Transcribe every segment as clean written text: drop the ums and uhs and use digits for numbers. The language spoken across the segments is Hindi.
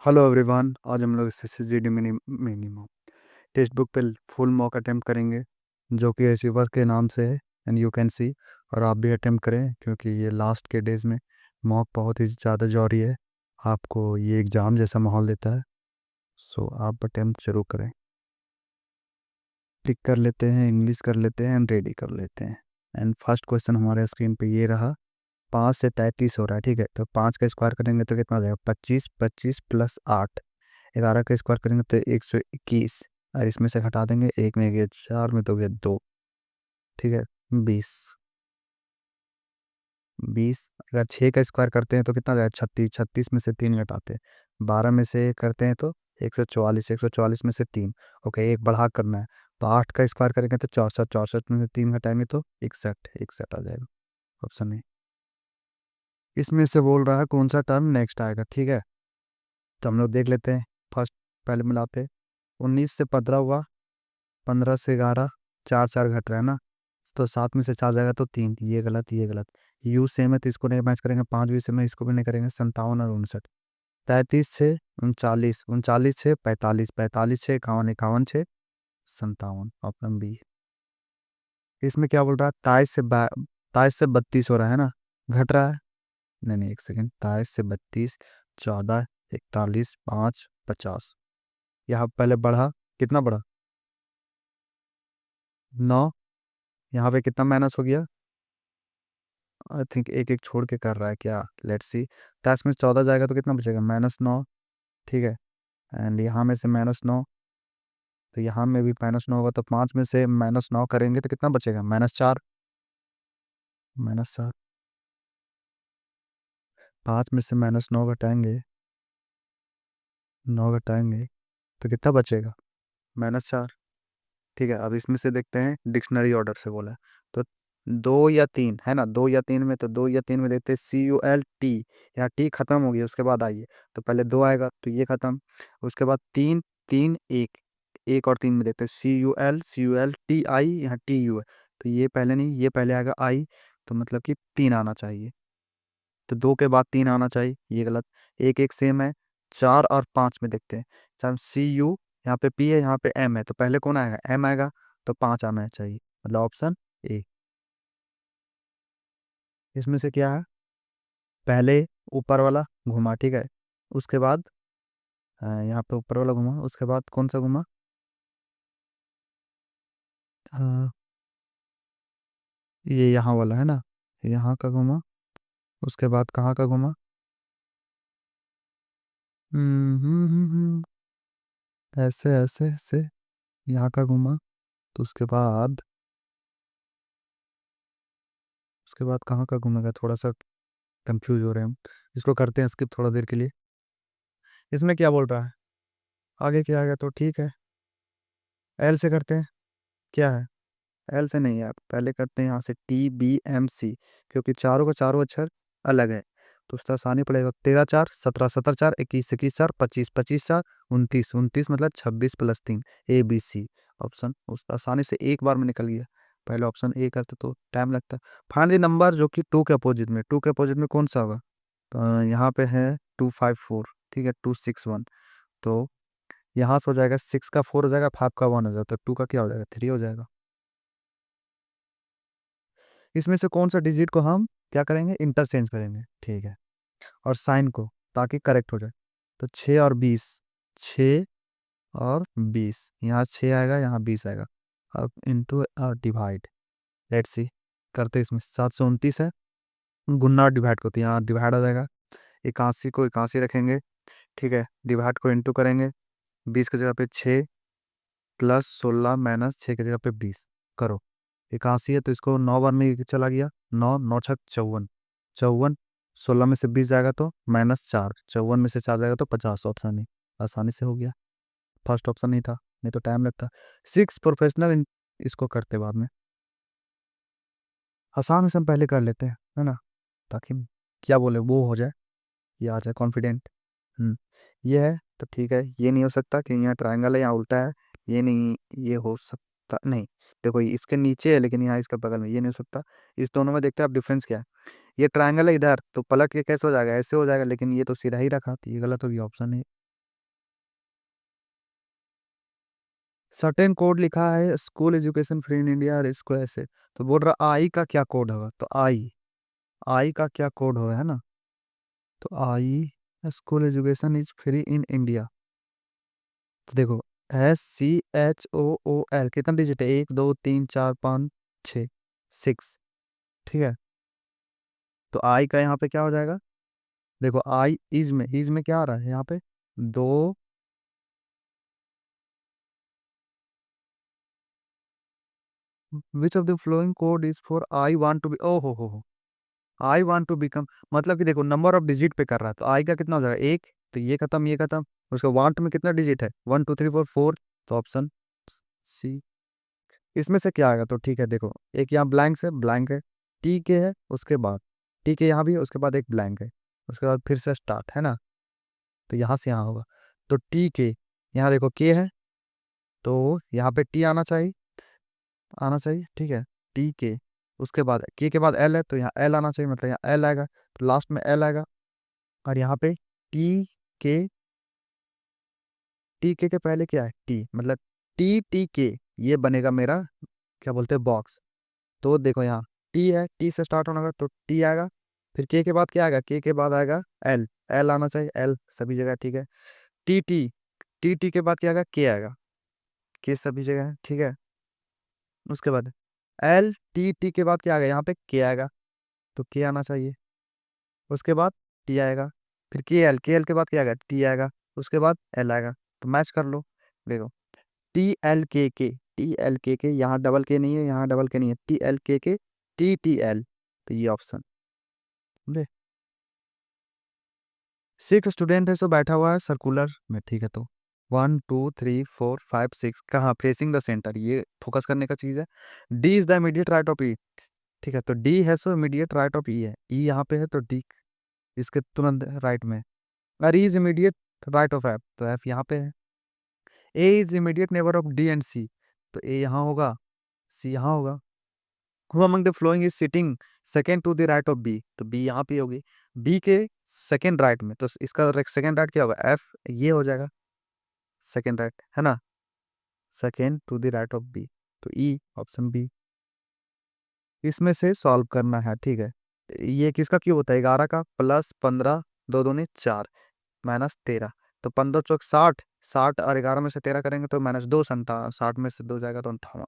Hello everyone. आज हम लोग SSCGD मिनिमम टेक्स्ट बुक पे फुल मॉक अटेम्प्ट करेंगे, जो कि अचीवर के नाम से है। एंड यू कैन सी, और आप भी अटेम्प्ट करें क्योंकि ये लास्ट के डेज में मॉक बहुत ही ज़्यादा जरूरी है। आपको ये एग्ज़ाम जैसा माहौल देता है, सो आप अटेम्प्ट जरूर करें। टिक कर लेते हैं, इंग्लिश कर लेते हैं एंड रेडी कर लेते हैं। एंड फर्स्ट क्वेश्चन हमारे स्क्रीन पे ये रहा। 5 से 33 हो रहा है, ठीक है। तो 5 का स्क्वायर करेंगे तो कितना हो जाएगा? 25, 25 प्लस 8। 11 का स्क्वायर करेंगे तो 121, और इसमें से हटा देंगे, एक में गया 4, में तो गया 2, ठीक है। 20, 20। अगर 6 का स्क्वायर करते हैं तो कितना हो जाएगा? 36, 36 में से 3 घटाते हैं, 12 में से करते हैं तो 144, 144 में से 3। ओके, एक बढ़ा करना है। तो 8 का स्क्वायर करेंगे तो 64, 64 में से 3 घटाएंगे तो 61, 61 आ जाएगा। Option A. इसमें से बोल रहा है कौन सा टर्म नेक्स्ट आएगा, ठीक है। तो हम लोग देख लेते हैं। फर्स्ट पहले मिलाते हैं। 19 से 15 हुआ, 15 से 11, 4 4 घट रहा है ना। तो 7 में से 4 जाएगा तो 3, ये गलत, ये गलत। यू सेम है तो इसको नहीं मैच करेंगे, 5 भी सेम है, इसको भी नहीं करेंगे। 57 और 59। 33 6 39, 39 6 45, 45 6 51, 51 6 57। Option B. इसमें क्या बोल रहा है? 23 से 32 हो रहा है ना, घट रहा है। नहीं नहीं, एक सेकेंड। 23 से 32, 14, 41, 5, 50। यहाँ पहले बढ़ा, कितना बढ़ा? 9। यहाँ पे कितना माइनस हो गया? आई थिंक एक एक छोड़ के कर रहा है क्या, लेट्स सी। 10 में से 14 जाएगा तो कितना बचेगा? -9, ठीक है। एंड यहाँ में से -9, तो यहाँ में भी -9 होगा, तो 5 में से -9 करेंगे तो कितना बचेगा? -4, -4। 5 में से -9 घटाएंगे, 9 घटाएंगे तो कितना बचेगा? -4, ठीक है। अब इसमें से देखते हैं, डिक्शनरी ऑर्डर से बोला है। तो 2 या 3 है ना, 2 या 3 में, तो 2 या 3 में देखते हैं CULT। यहाँ टी खत्म हो गया, उसके बाद आइए। तो पहले 2 आएगा तो ये खत्म, उसके बाद 3, 3 1, 1 और 3 में देखते हैं CUL TI, यहाँ TU है। तो ये पहले नहीं, ये पहले आएगा आई, तो मतलब कि 3 आना चाहिए। तो 2 के बाद 3 आना चाहिए, ये गलत। एक एक सेम है। 4 और 5 में देखते हैं। चाहे CU, यहाँ पे P है, यहाँ पे M है, तो पहले कौन आएगा? M आएगा। तो 5 आना चाहिए, मतलब ऑप्शन ए। इसमें से क्या है? पहले ऊपर वाला घुमा, ठीक है। उसके बाद यहाँ पे ऊपर वाला घुमा, उसके बाद कौन सा घुमा? अ, ये यहाँ वाला है ना, यहाँ का घुमा। उसके बाद कहाँ का घुमा? ऐसे ऐसे ऐसे, यहाँ का घुमा। तो उसके बाद कहाँ का घूमेगा? थोड़ा सा कंफ्यूज हो रहे हैं हम। इसको करते हैं स्किप थोड़ा देर के लिए। इसमें क्या बोल रहा है? आगे क्या आएगा? तो ठीक है, एल से करते हैं। क्या है? एल से नहीं है, पहले करते हैं यहाँ से TBMC, क्योंकि चारों का चारों अक्षर अलग है, तो उसका आसानी पड़ेगा। 13 4 17, 17 4 21, 21 4 25, 25 4 29, 29 मतलब 26 + 3, ABC। ऑप्शन उस आसानी से एक बार में निकल गया। पहले ऑप्शन ए करते तो टाइम लगता है। फाइनली नंबर जो कि 2 के अपोजिट में, 2 के अपोजिट में कौन सा होगा? यहाँ पे है 254, ठीक है, 261। तो यहाँ से हो जाएगा, 6 का 4 हो जाएगा, 5 का 1 हो जाएगा, तो 2 का क्या हो जाएगा? 3 हो जाएगा। इसमें से कौन सा डिजिट को हम क्या करेंगे? इंटरचेंज करेंगे, ठीक है। और साइन को, ताकि करेक्ट हो जाए। तो 6 और 20, 6 और 20, यहाँ 6 आएगा, यहाँ 20 आएगा। अब इंटू और डिवाइड, लेट्स सी। करते इसमें 729 है, गुन्ना और डिवाइड को, तो यहाँ डिवाइड हो जाएगा। 81 को 81 रखेंगे, ठीक है। डिवाइड को इंटू करेंगे, 20 की जगह पे 6 प्लस 16 माइनस 6 की जगह पे 20 करो। 81 है तो इसको 9 बार में ये चला गया, 9 9 छक 54, 54। 16 में से 20 जाएगा तो -4, 54 में से 4 जाएगा तो 50। ऑप्शन नहीं, आसानी से हो गया। फर्स्ट ऑप्शन नहीं था, नहीं तो टाइम लगता। 6 प्रोफेशनल, इसको करते बाद में। आसान से हम पहले कर लेते हैं, है ना, ताकि क्या बोले वो हो जाए, ये आ जाए कॉन्फिडेंट। ये है तो ठीक है, ये नहीं हो सकता कि यहाँ ट्रायंगल है, यहाँ उल्टा है। ये नहीं, ये हो सकता नहीं। देखो, ये इसके नीचे है लेकिन यहाँ इसके बगल में, ये नहीं हो सकता। इस दोनों में देखते हैं आप डिफरेंस क्या है। ये ट्रायंगल है इधर, तो पलट के कैसे हो जाएगा? ऐसे हो जाएगा, लेकिन ये तो सीधा ही रखा, तो ये गलत हो गया, ऑप्शन नहीं। सर्टेन कोड लिखा है school education free in India, और इसको ऐसे तो बोल रहा आई का क्या कोड होगा, तो आई, आई का क्या कोड होगा, है ना। तो I, school education is free in India. तो देखो, SCHOOL कितना डिजिट है, 1 2 3 4 5 6, 6, ठीक है। तो आई का यहाँ पे क्या हो जाएगा, देखो आई इज में क्या आ रहा है यहाँ पे, दो, which of the following code is for I want to be, ओ हो, आई वांट टू बिकम, मतलब कि देखो नंबर ऑफ डिजिट पे कर रहा है, तो आई का कितना हो जाएगा, एक, तो ये खत्म ये खत्म, उसका वांट में कितना डिजिट है, 1 2 3 4 4, तो ऑप्शन सी। इसमें से क्या आएगा, तो ठीक है देखो, एक यहाँ ब्लैंक से ब्लैंक है, टी के है, उसके बाद टी के यहाँ भी है, उसके बाद एक ब्लैंक है, उसके बाद फिर से स्टार्ट, है ना। तो यहाँ से यहाँ होगा, तो टी के, यहाँ देखो के है, तो यहाँ पे टी आना चाहिए, आना चाहिए, ठीक है, टी के, उसके बाद के बाद एल है, तो यहाँ एल आना चाहिए, मतलब यहाँ एल आएगा, तो लास्ट में एल आएगा, और यहाँ पे के, के पहले क्या है, टी, मतलब टी के, ये बनेगा मेरा क्या बोलते हैं बॉक्स। तो देखो यहाँ टी है, टी से स्टार्ट होना होगा, तो टी आएगा, फिर के बाद क्या आएगा, के बाद आएगा एल, एल आना चाहिए, एल सभी जगह, ठीक है। टी टी, टी के बाद क्या आएगा, के आएगा, के सभी जगह है, ठीक है। उसके बाद टी के बाद क्या आएगा, यहाँ पे के आएगा, तो के आना चाहिए, उसके बाद टी आएगा, फिर के एल के बाद क्या आएगा, टी आएगा, उसके बाद एल आएगा, तो मैच कर लो। देखो टी एल के के यहाँ डबल के नहीं है, यहाँ डबल के नहीं है, टी एल के टी एल, तो ये ऑप्शन समझे। 6 स्टूडेंट है, सो बैठा हुआ है सर्कुलर में, ठीक है। तो 1 2 3 4 5 6 कहाँ, फेसिंग द सेंटर, ये फोकस करने का चीज है। D is the immediate right of E, ठीक है, तो डी है so immediate right of E है, ई यहाँ पे है तो डी इसके तुरंत राइट में, और E is immediate right of F, तो एफ यहाँ पे है। A is immediate neighbour of D and C, तो ए यहाँ होगा, सी यहाँ होगा। Who among the following is sitting second to the right of B, तो बी यहाँ पे होगी, बी के सेकेंड राइट में, तो इसका सेकेंड राइट क्या होगा, एफ, ये हो जाएगा सेकेंड राइट, है ना, second to the right of B, तो ई ऑप्शन बी। इसमें से सॉल्व करना है, ठीक है। ये किसका क्यूब होता है, 11 का, प्लस 15, दो दूनी 4, माइनस 13, तो 15 चौक 60, 60 और 11 में से 13 करेंगे तो -2, 60 में से 2 जाएगा तो 58,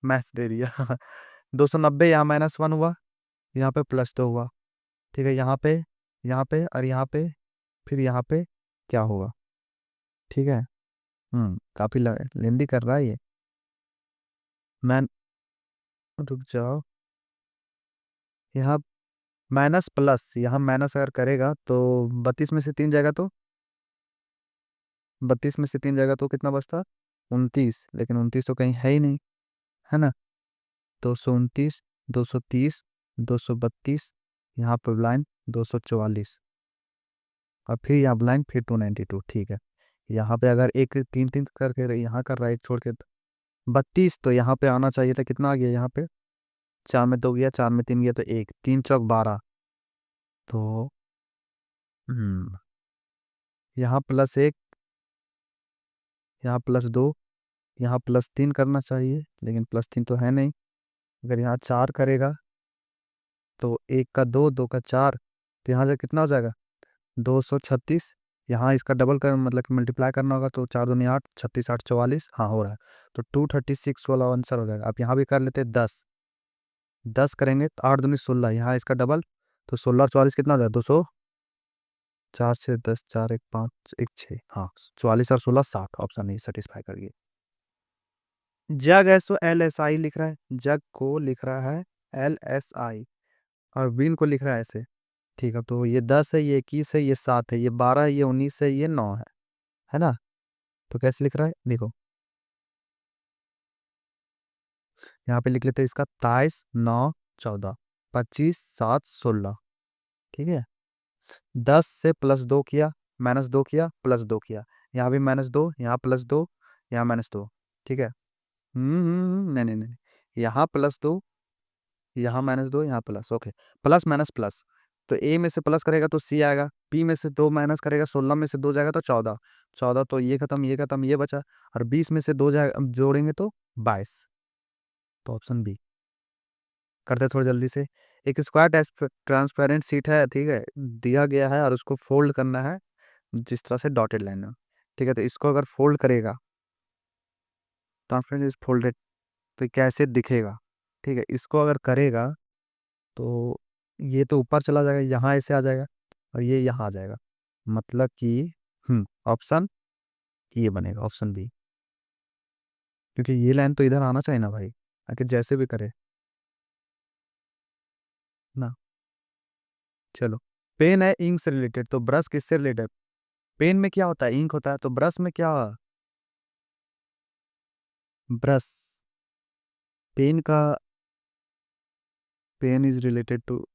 मैथ्स दे दिया 290, यहाँ -1 हुआ, यहाँ पे +2 हुआ, ठीक है। यहाँ पे और यहाँ पे, फिर यहाँ पे क्या होगा, ठीक है। काफी लेंदी कर रहा है ये। मैं, रुक जाओ, यहाँ माइनस प्लस, यहाँ माइनस अगर करेगा तो 32 में से 3 जाएगा तो, 32 में से 3 जाएगा तो कितना बचता, 29, लेकिन 29 तो कहीं है ही नहीं, है ना। 229, 230, 232, यहाँ पर ब्लाइंड 244, और फिर यहाँ ब्लाइंड फिर 292, ठीक है। यहाँ पे अगर एक तीन तीन करके यहाँ कर रहा है एक छोड़ के, 32, तो यहाँ पे आना चाहिए था, कितना आ गया यहाँ पे, 4 में 2 गया, 4 में 3 गया, तो एक, 3 चौक 12, तो यहाँ +1, यहाँ +2, यहाँ +3 करना चाहिए, लेकिन +3 तो है नहीं। अगर यहाँ 4 करेगा तो 1 का 2, 2 का 4, तो यहाँ से कितना हो जाएगा, 236। यहाँ इसका डबल कर, मतलब कि मल्टीप्लाई करना होगा, तो 4 दूनी 8, 36 8 44, हाँ हो रहा है, तो 236 वाला आंसर हो जाएगा। अब यहाँ भी कर लेते 10, 10 करेंगे तो 8 दूनी 16, यहाँ इसका डबल, तो 16 और 44 कितना हो जाएगा, 200, 4 6 10, 4 1 5 1 6, हाँ 44 और 16 60, ऑप्शन नहीं सेटिस्फाई करिए। जग है सो LSI लिख रहा है, जग को लिख रहा है LSI, और विन को लिख रहा है ऐसे, ठीक है। तो ये 10 है, ये 21 है, ये 7 है, ये 12 है, ये 19 है, ये 9 है ना। तो कैसे लिख रहा है देखो, यहाँ पे लिख लेते हैं इसका 23 9 14, 25 7 16, ठीक है। 10 से +2 किया, -2 किया, +2 किया, यहाँ भी -2, यहाँ +2, यहाँ -2, ठीक है। नहीं नहीं नहीं, यहाँ +2, यहाँ -2, यहाँ plus, okay, plus minus plus, तो ए में से प्लस करेगा तो सी आएगा, बी में से 2 माइनस करेगा, 16 में से 2 जाएगा तो 14, 14 तो ये खत्म, ये खत्म, ये बचा, और 20 में से 2 जाएगा जोड़ेंगे तो 22। तो ऑप्शन बी करते हैं थोड़ा जल्दी से। एक स्क्वायर ट्रांसपेरेंट शीट है, ठीक है, दिया गया है और उसको फोल्ड करना है जिस तरह से डॉटेड लाइन में, ठीक है। तो इसको अगर फोल्ड करेगा, ट्रांसपेरेंट इज फोल्डेड, तो कैसे दिखेगा, ठीक है। इसको अगर करेगा तो ये तो ऊपर चला जाएगा, यहाँ ऐसे आ जाएगा, और ये यहाँ आ जाएगा, मतलब कि ऑप्शन ये बनेगा, ऑप्शन बी। क्योंकि ये लाइन तो इधर आना चाहिए ना भाई, आखिर जैसे भी करे ना। चलो, पेन है इंक से रिलेटेड, तो ब्रश किससे रिलेटेड? पेन में क्या होता है, इंक होता है, तो ब्रश में क्या? ब्रश, पेन का, पेन इज रिलेटेड टू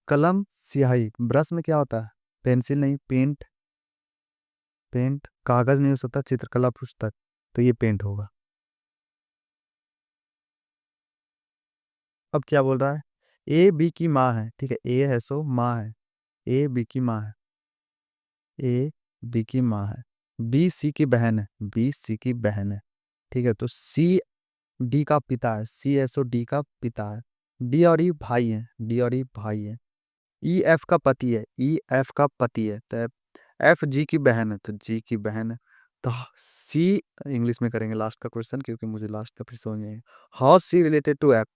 कलम स्याही, ब्रश में क्या होता है? पेंसिल नहीं, पेंट, पेंट कागज नहीं हो सकता, चित्रकला पुस्तक, तो ये पेंट होगा। अब क्या बोल रहा है? ए बी की माँ है, ठीक है, ए है सो माँ है, ए बी की माँ है, ए बी की माँ है, बी सी की बहन है, बी सी की बहन है, ठीक है। तो सी डी का पिता है, सी एस ओ डी का पिता है, डी और ई भाई है, डी और ई भाई है, ई एफ का पति है, ई एफ का पति है, तो एफ जी की बहन है, तो जी की बहन है। तो सी इंग्लिश में करेंगे लास्ट का क्वेश्चन, क्योंकि मुझे लास्ट का फिर समझ नहीं आया। How C related to F,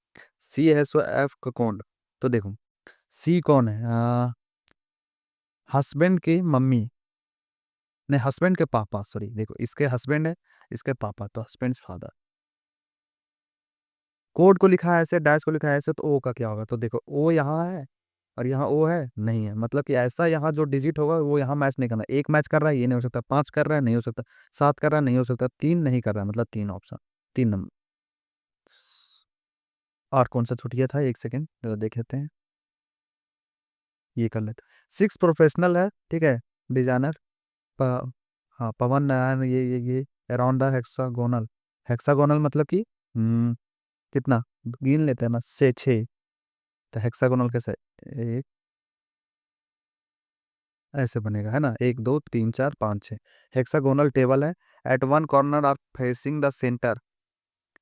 C है सो एफ का कौन? तो देखो, सी कौन है? हस्बैंड की मम्मी, नहीं हस्बैंड के पापा, सॉरी, देखो इसके हस्बैंड है, इसके पापा, तो हस्बैंड फादर। कोड को लिखा है ऐसे, डैश को लिखा है ऐसे, तो ओ का क्या होगा? तो देखो ओ यहाँ है और यहाँ ओ है, नहीं है, मतलब कि ऐसा यहाँ जो डिजिट होगा वो यहाँ मैच नहीं करना, एक मैच कर रहा है ये नहीं हो सकता, 5 कर रहा है नहीं हो सकता, 7 कर रहा है नहीं हो सकता, 3 नहीं कर रहा है, मतलब 3 ऑप्शन, 3 नंबर। और कौन सा छूट गया था, एक सेकेंड जरा देख लेते हैं, ये कर लेते। 6 प्रोफेशनल है, ठीक है, डिजाइनर, हाँ पवन नारायण, ये अराउंड द हेक्सागोनल, हेक्सागोनल मतलब कि कितना, गिन लेते हैं ना, से 6, तो हेक्सागोनल कैसे, एक ऐसे बनेगा, है ना, 1 2 3 4 5 6, हेक्सागोनल टेबल है। At one corner are facing the centre,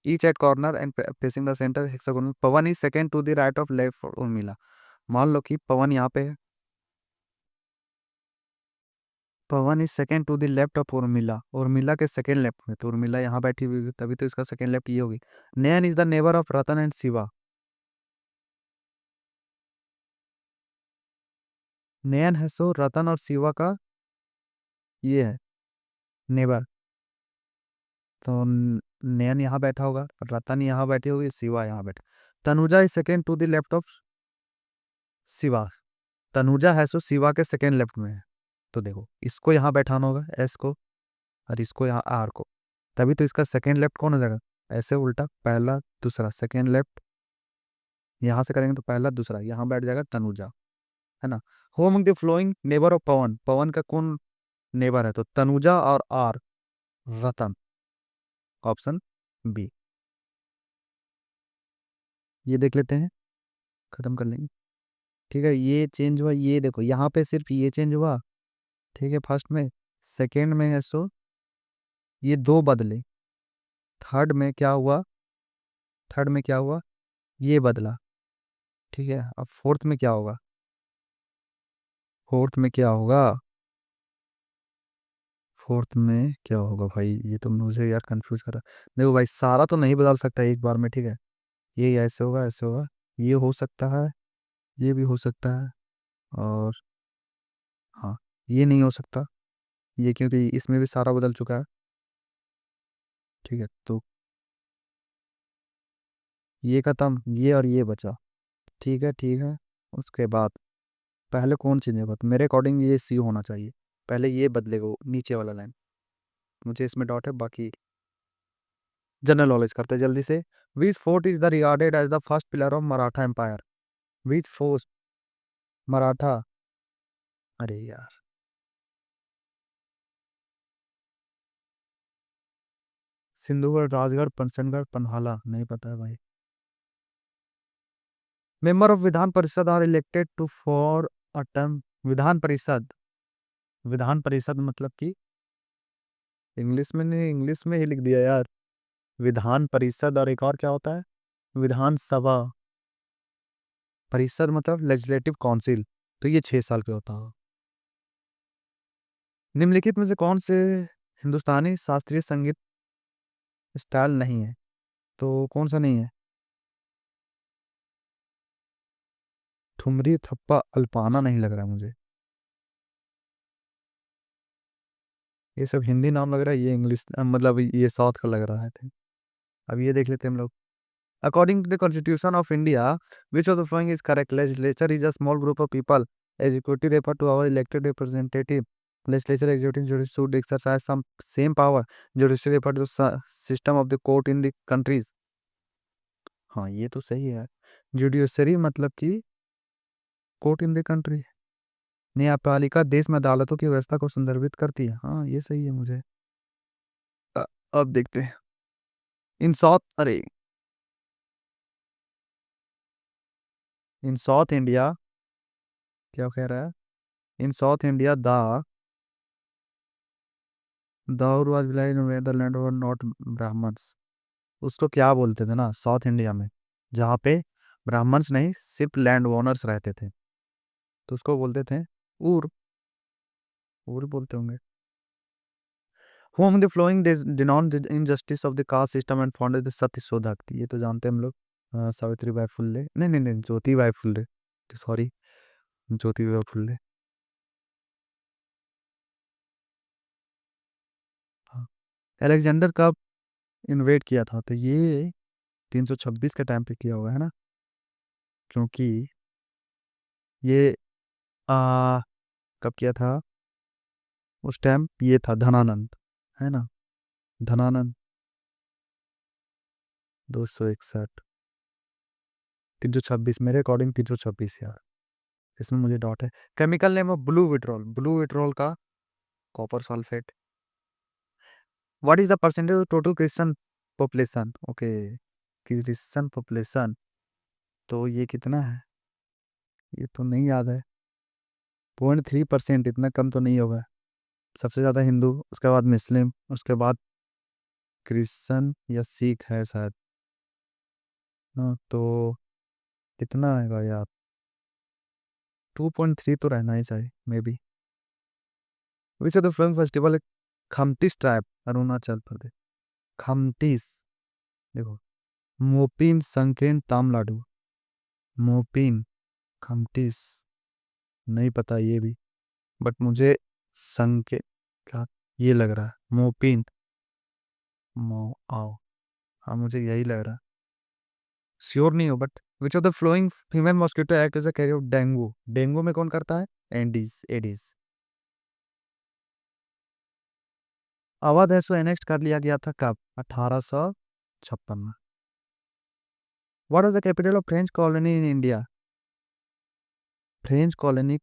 each at corner and facing the centre hexagonal, Pavan is second to the right of left Urmila. मान लो कि पवन यहाँ पे है, Pavan is second to the left of Urmila, Urmila के सेकंड लेफ्ट में, तो उर्मिला यहाँ बैठी हुई है, तभी तो इसका सेकंड लेफ्ट ये होगी। Nayan is the neighbour of Ratan and Shiva, Nayan है सो रतन और शिवा का ये है नेबर, तो नयन यहाँ बैठा होगा, रतन यहाँ बैठी होगी, शिवा यहाँ बैठा। Tanuja is second to the left of Shiva, Tanuja है सो शिवा के सेकेंड लेफ्ट में है, तो देखो इसको यहाँ बैठाना होगा एस को, और इसको यहाँ आर को, तभी तो इसका सेकेंड लेफ्ट कौन हो जाएगा, ऐसे उल्टा, पहला दूसरा सेकेंड लेफ्ट, यहाँ से करेंगे तो पहला दूसरा, यहाँ बैठ जाएगा तनुजा, है ना। Who among the following neighbour of Pavan, Pavan का कौन नेबर है, तो तनुजा और आर, रतन, ऑप्शन बी। ये देख लेते हैं, खत्म कर लेंगे, ठीक है। ये चेंज हुआ, ये देखो यहाँ पे सिर्फ ये चेंज हुआ, ठीक है, फर्स्ट में, सेकेंड में है सो ये 2 बदले, थर्ड में क्या हुआ, थर्ड में क्या हुआ, ये बदला, ठीक है। अब फोर्थ में क्या होगा, फोर्थ में क्या होगा, फोर्थ में क्या होगा भाई, ये तो मुझे यार कंफ्यूज करा। देखो भाई सारा तो नहीं बदल सकता एक बार में, ठीक है, ये ऐसे होगा, ऐसे होगा, ये हो सकता है, ये भी हो सकता है, और हाँ, ये नहीं हो सकता, ये क्योंकि इसमें भी सारा बदल चुका है, ठीक है। तो ये खत्म, ये और ये बचा, ठीक है, ठीक है। उसके बाद पहले कौन चेंज होगा, तो मेरे अकॉर्डिंग ये सी होना चाहिए, पहले ये बदलेगा नीचे वाला लाइन, मुझे इसमें डाउट है, बाकी जनरल नॉलेज करते हैं जल्दी से। Which fort is the regarded as the first pillar of Maratha empire, which fort, Maratha, अरे यार, सिंधुगढ़, राजगढ़, पंचगढ़, पन्हाला, नहीं पता है भाई। Member of Vidhan Parishad are elected to for a term. Vidhan Parishad, Vidhan Parishad मतलब कि इंग्लिश में नहीं, इंग्लिश में ही लिख दिया यार। विधान परिषद और एक और क्या होता है, विधानसभा। परिषद मतलब लेजिस्लेटिव काउंसिल, तो ये 6 साल पे होता है। निम्नलिखित में से कौन से हिंदुस्तानी शास्त्रीय संगीत स्टाइल नहीं है, तो कौन सा नहीं है? ठुमरी, थप्पा, अल्पाना नहीं लग रहा मुझे। ये सब हिंदी नाम लग रहा है, ये इंग्लिश मतलब ये साउथ का लग रहा है थे। अब ये देख लेते हैं हम लोग। According to the constitution of India, which of the following is correct? Legislature is a small group of people, executive refer to our elected representative, legislature executive judice should exercise some same power, judiciary refer to system of the court in the countries। हाँ ये तो सही है यार, जुडिशरी मतलब कि कोर्ट इन द कंट्री। न्यायपालिका देश में अदालतों की व्यवस्था को संदर्भित करती है, हाँ ये सही है मुझे। अ- अब देखते हैं। इन साउथ, अरे इन साउथ इंडिया, क्या कह रहा है? इन साउथ इंडिया द दाऊद was where the land were not Brahmins, उसको क्या बोलते थे ना साउथ इंडिया में, जहाँ पे ब्राह्मण्स नहीं सिर्फ लैंड ओनर्स रहते थे, तो उसको बोलते थे ऊर, ऊर बोलते होंगे। Who among the following denounced the injustice of the caste system and founded the Satya Shodhak, ये तो जानते हैं हम लोग। सावित्रीबाई फुल्ले, नहीं नहीं नहीं, ज्योतिबाई फुल्ले, सॉरी, ज्योतिबाई फुल्ले। हाँ। अलेक्जेंडर कब इन्वेट किया था, तो ये 326 के टाइम पे किया हुआ है ना, क्योंकि ये आ, कब किया था? उस टाइम ये था धनानंद, है ना, धनानंद। 261, 326 मेरे अकॉर्डिंग, 326 यार, इसमें मुझे डाउट है। Chemical name of blue vitriol, blue vitriol का copper sulphate. What is the percentage of total Christian population? Okay, Christian population, तो ये कितना है, ये तो नहीं याद है। 0.3%, इतना कम तो नहीं होगा। सबसे ज़्यादा हिंदू, उसके बाद मुस्लिम, उसके बाद क्रिश्चियन या सिख है शायद। हाँ तो कितना आएगा यार? 2.3 तो रहना ही चाहिए maybe. Which are the film festival, Khamtis tribe, Arunachal Pradesh. Khamtis, देखो, मोपिन संकेन तमिलनाडु, मोपिन, खमटीस, नहीं पता ये भी, बट मुझे संके क्या ये लग रहा है, मोपिन, मो आओ, हाँ मुझे यही लग रहा है, श्योर नहीं हो but. Which of the following female mosquito act as a carrier of dengue, dengue में कौन करता है? Andes, Aedes. अवध है सो एनेक्ट कर लिया गया था कब? 1856 में। What is the capital of French colony in India? French colony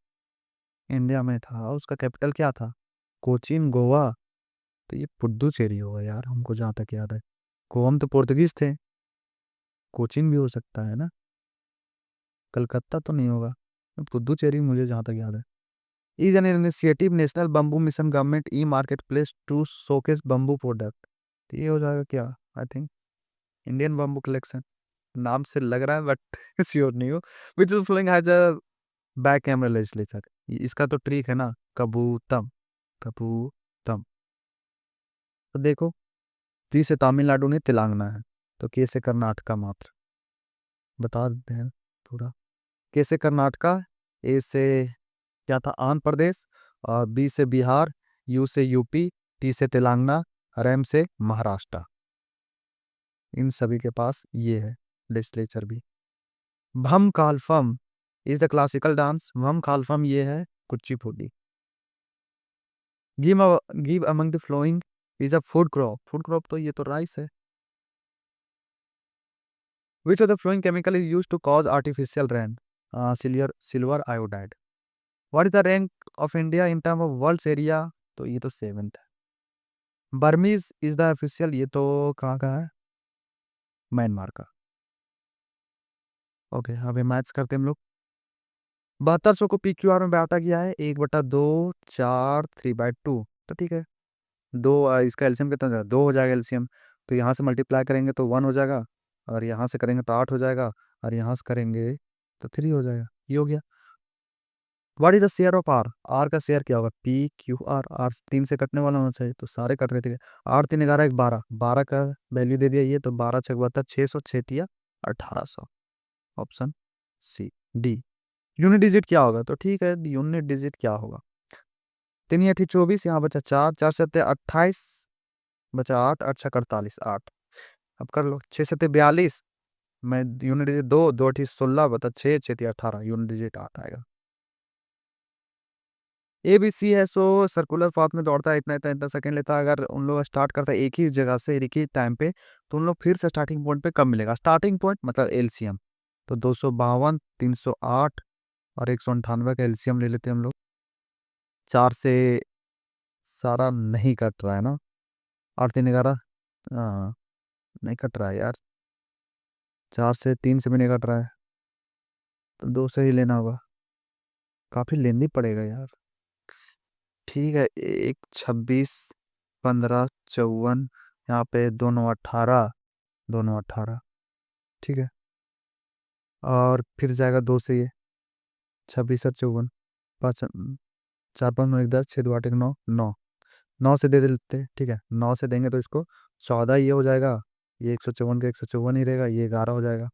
India में था, उसका कैपिटल क्या था? कोचीन, गोवा, तो ये पुडुचेरी होगा यार, हमको जहाँ तक याद है। गोवा तो पुर्तगीज थे, कोचीन भी हो सकता है ना, कलकत्ता तो नहीं होगा। पुडुचेरी मुझे जहाँ तक याद है। Is an initiative national bamboo mission government e market place to showcase bamboo product, तो ये हो जाएगा क्या? I think Indian bamboo collection, नाम से लग रहा है बट श्योर नहीं हो। Which is following has a bicameral legislature, इसका तो ट्रिक है ना, कबूतम, कबूतम। तो देखो, ती से तमिलनाडु नहीं तेलंगाना है, तो के से कर्नाटका मात्र, बता देते हैं पूरा। के से कर्नाटका, ए से क्या था, आंध्र प्रदेश, और बी से बिहार, यू से यूपी, टी से तेलंगाना, और एम से महाराष्ट्र। इन सभी के पास ये है लेजिस्लेचर भी। भम कालफम इज द क्लासिकल डांस, भम कालफम ये है Kuchipudi. Give among the following is a food crop, food crop तो ये तो राइस है। Which of the following chemical is use to cause artificial rain? Silver iodide. What is the rank of India in term of world area? तो ये तो 7th है। बर्मीज इज द ऑफिशियल, ये तो कहाँ का है? म्यांमार का। ओके, अभी मैथ्स करते हैं हम लोग। 7200 को पी क्यू आर में बांटा गया है 1/2 4/3/2। तो ठीक है, दो इसका एलसीएम कितना हो जाएगा, 2 हो जाएगा एलसीएम। तो यहाँ से मल्टीप्लाई करेंगे तो 1 हो जाएगा, और यहाँ से करेंगे तो 8 हो जाएगा, और यहाँ से करेंगे तो 3 हो जाएगा। ये हो गया। What is the share of R, R का शेयर क्या होगा, पी क्यू आर, आर 3 से कटने वाला होना चाहिए, तो सारे कट रहे थे। 8 3 11 1 12, 12 का वैल्यू दे दिया ये, तो 12 6 बता 600, 6 तिया 1800। Option C D. Unit digit क्या होगा, तो ठीक है, यूनिट डिजिट क्या होगा, 3 8 24, यहाँ बचा 4, 4 7 28, बचा 8, 8 6 48, 8। अब कर लो, 6 7 42, मैं यूनिट डिजिट 2, 2 8 16 बता 6, 6 तिया 18, यूनिट डिजिट 8 आएगा। ए बी सी है, सो सर्कुलर पाथ में दौड़ता है, इतना इतना इतना सेकंड लेता है। अगर उन लोग स्टार्ट करता है एक ही जगह से एक ही टाइम पे, तो उन लोग फिर से स्टार्टिंग पॉइंट पे कब मिलेगा, स्टार्टिंग पॉइंट मतलब एलसीएम। तो 252 308 और 198 का एलसीएम ले लेते हैं हम लोग। 4 से सारा नहीं कट रहा है ना, 8 3 11, हाँ नहीं कट रहा है यार, 4 से 3 से भी नहीं कट रहा है, तो 2 से ही लेना होगा। काफी लेंदी पड़ेगा यार। ठीक है, 1 26 15 54, यहाँ पे दोनों 18, दोनों 18। ठीक है, और फिर जाएगा 2 से ये, 26 और 54, 5 4 5 9 1 10, 6 2 8 1 9, 9 9 से दे देते हैं। ठीक है, 9 से देंगे तो इसको 14 ये हो जाएगा, ये 154 का 154 ही रहेगा, ये 11 हो जाएगा,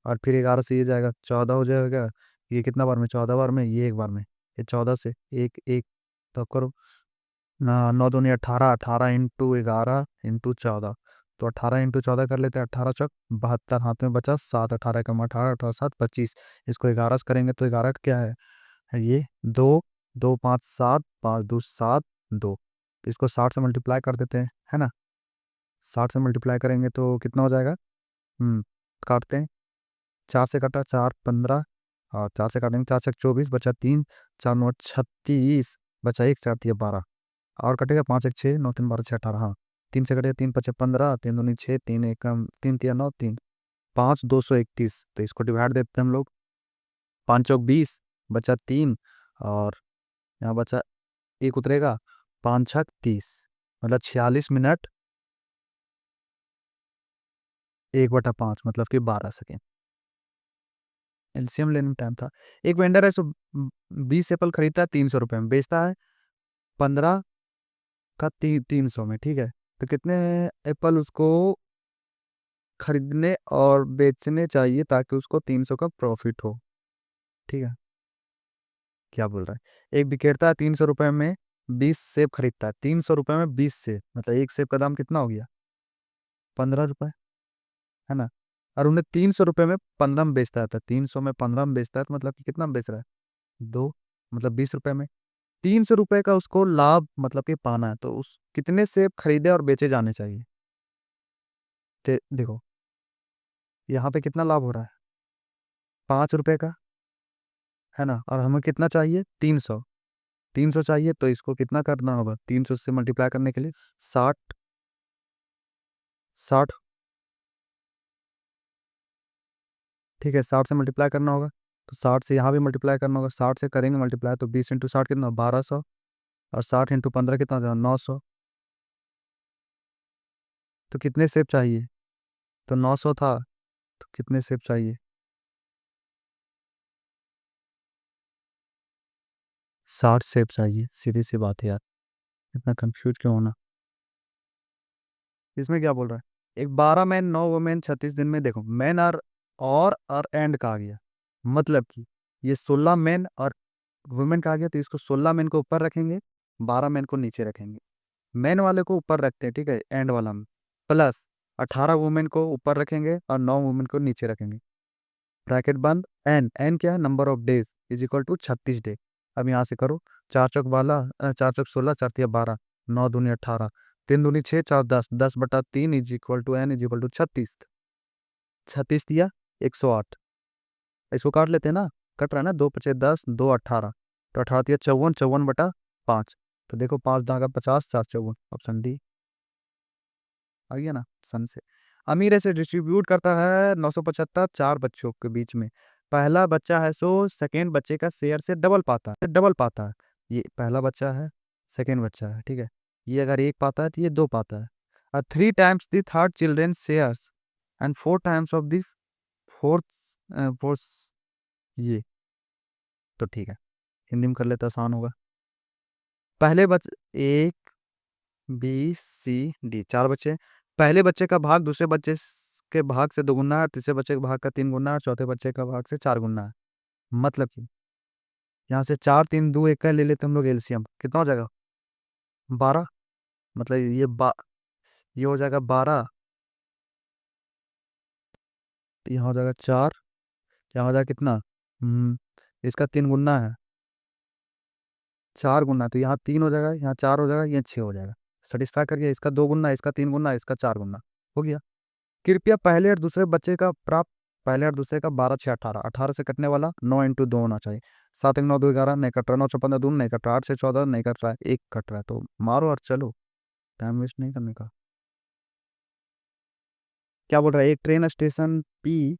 और फिर 11 से ये जाएगा 14 हो जाएगा। ये कितना बार में, 14 बार में, ये एक बार में, ये 14 से एक एक, तो करो ना, 9 दूनी 18, 18 इंटू 11 इंटू 14, तो 18 इंटू 14 कर लेते हैं, 18 चौक 72, हाथ में बचा 7, 18 कम 18, 18 7 25। इसको 11 से करेंगे तो 11 का क्या है ये, 2 2 5 7, 5 2 7 2। इसको 60 से मल्टीप्लाई कर देते हैं, है ना। 60 से मल्टीप्लाई करेंगे तो कितना हो जाएगा, काटते हैं। 4 से कटा 4 15, और 4 से काटेंगे 4 से 24, बचा 3, 4 9 36, बचा 1, 4 3 12, और कटेगा 5 1 6, 9 3 12 6 18, हाँ 3 से कटेगा 3 5 15, 3 दूनी 6, 3 1 3 3 9 3, 5 231। तो इसको डिवाइड देते हैं हम लोग, 5 चौक 20, बचा 3, और यहाँ बचा एक उतरेगा, 5 6 30, मतलब 46 मिनट 1/5, मतलब कि 12 सेकेंड। एलसीएम लेने में टाइम था। एक वेंडर है, सो 20 एप्पल खरीदता है 300 रुपये में, बेचता है 15 का 300 में। ठीक है, तो कितने एप्पल उसको खरीदने और बेचने चाहिए ताकि उसको 300 का प्रॉफिट हो। ठीक है, क्या बोल रहा है, एक विक्रेता है 300 रुपये में 20 सेब खरीदता है, 300 रुपये में 20 सेब, मतलब एक सेब का दाम कितना हो गया, 15 रुपये, है ना। और उन्हें 300 रुपये में 15 में बेचता है, तो 300 में 15 में बेचता है, तो मतलब कि कितना में बेच रहा है, 2, मतलब 20 रुपये में। 300 रुपये का उसको लाभ मतलब कि पाना है, तो उस कितने सेब खरीदे और बेचे जाने चाहिए। देखो यहाँ पे कितना लाभ हो रहा है, 5 रुपये का, है ना, और हमें कितना चाहिए, 300, 300 चाहिए, तो इसको कितना करना होगा, 300 से मल्टीप्लाई करने के लिए 60, 60। ठीक है, 60 से मल्टीप्लाई करना होगा, तो 60 से यहाँ भी मल्टीप्लाई करना होगा, 60 से करेंगे मल्टीप्लाई, तो 20 × 60 कितना, 1200, और 60 × 15 कितना हो जाएगा, 900। तो कितने सेब चाहिए, तो 900 था, तो कितने सेब चाहिए, 60 सेब चाहिए, सीधी सी बात है यार, इतना कंफ्यूज क्यों होना। इसमें क्या बोल रहा है, एक 12 मैन 9 वुमेन 36 दिन में, देखो मैन और एंड का आ गया, मतलब कि ये 16 मैन और वुमेन का आ गया, तो इसको 16 मैन को ऊपर रखेंगे, 12 मैन को नीचे रखेंगे। मैन वाले को ऊपर रखते हैं, ठीक है, एंड वाला में, प्लस 18 वुमेन को ऊपर रखेंगे और 9 वुमेन को नीचे रखेंगे, ब्रैकेट बंद। एन एन क्या है, number of days is equal to 36 day. अब यहाँ से करो, 4 चौक 16, 4 तिया 12, 9 दूनी 18, 3 दूनी 6, 4 10, 10/3 is equal to N is equal to 36, 36 दिया 108। इसको काट लेते हैं ना, कट रहा है ना, 2 × 5 = 10, 2 18, तो 18 × 3 = 54, 54/5। तो देखो 5 दागा 50, 4 54, ऑप्शन डी आ गया ना सन से। अमीर ऐसे डिस्ट्रीब्यूट करता है 975 चार बच्चों के बीच में। पहला बच्चा है सो सेकेंड बच्चे का शेयर से डबल पाता है। ये पहला बच्चा है, सेकेंड बच्चा है, ठीक है। ये अगर एक पाता है तो ये दो पाता है। 3 times the third children shares and 4 times of the fourth fourth. ये तो ठीक है, हिंदी में कर लेते आसान होगा। पहले बच्चे एक, बी, सी, डी, चार बच्चे। पहले बच्चे का भाग दूसरे बच्चे के भाग से 2 गुना है, तीसरे बच्चे के भाग का 3 गुना है, चौथे बच्चे का भाग से 4 गुना है। मतलब कि यहाँ से 4 3 2 1 का ले लेते हम लोग एलसीएम, कितना हो जाएगा? 12। मतलब ये हो जाएगा 12। तो यहाँ हो जाएगा 4। यहाँ हो जाएगा कितना? इसका 3 गुना है, 4 गुना, तो यहाँ 3 हो जाएगा, यहाँ 4 हो जाएगा, यहाँ 6 हो जाएगा। सेटिस्फाई कर गया, इसका 2 गुना, इसका 3 गुना, इसका 4 गुना हो गया। कृपया पहले और दूसरे का 12 6 18, 18 से कटने वाला 9 × 2 होना चाहिए। 7 1 9 2 11 नहीं कट रहा, 9 6 15 दून नहीं कट रहा, 8 6 14 नहीं कट रहा, एक कट रहा है, तो मारो और चलो, टाइम वेस्ट नहीं करने का। क्या बोल रहा है? एक ट्रेन स्टेशन पी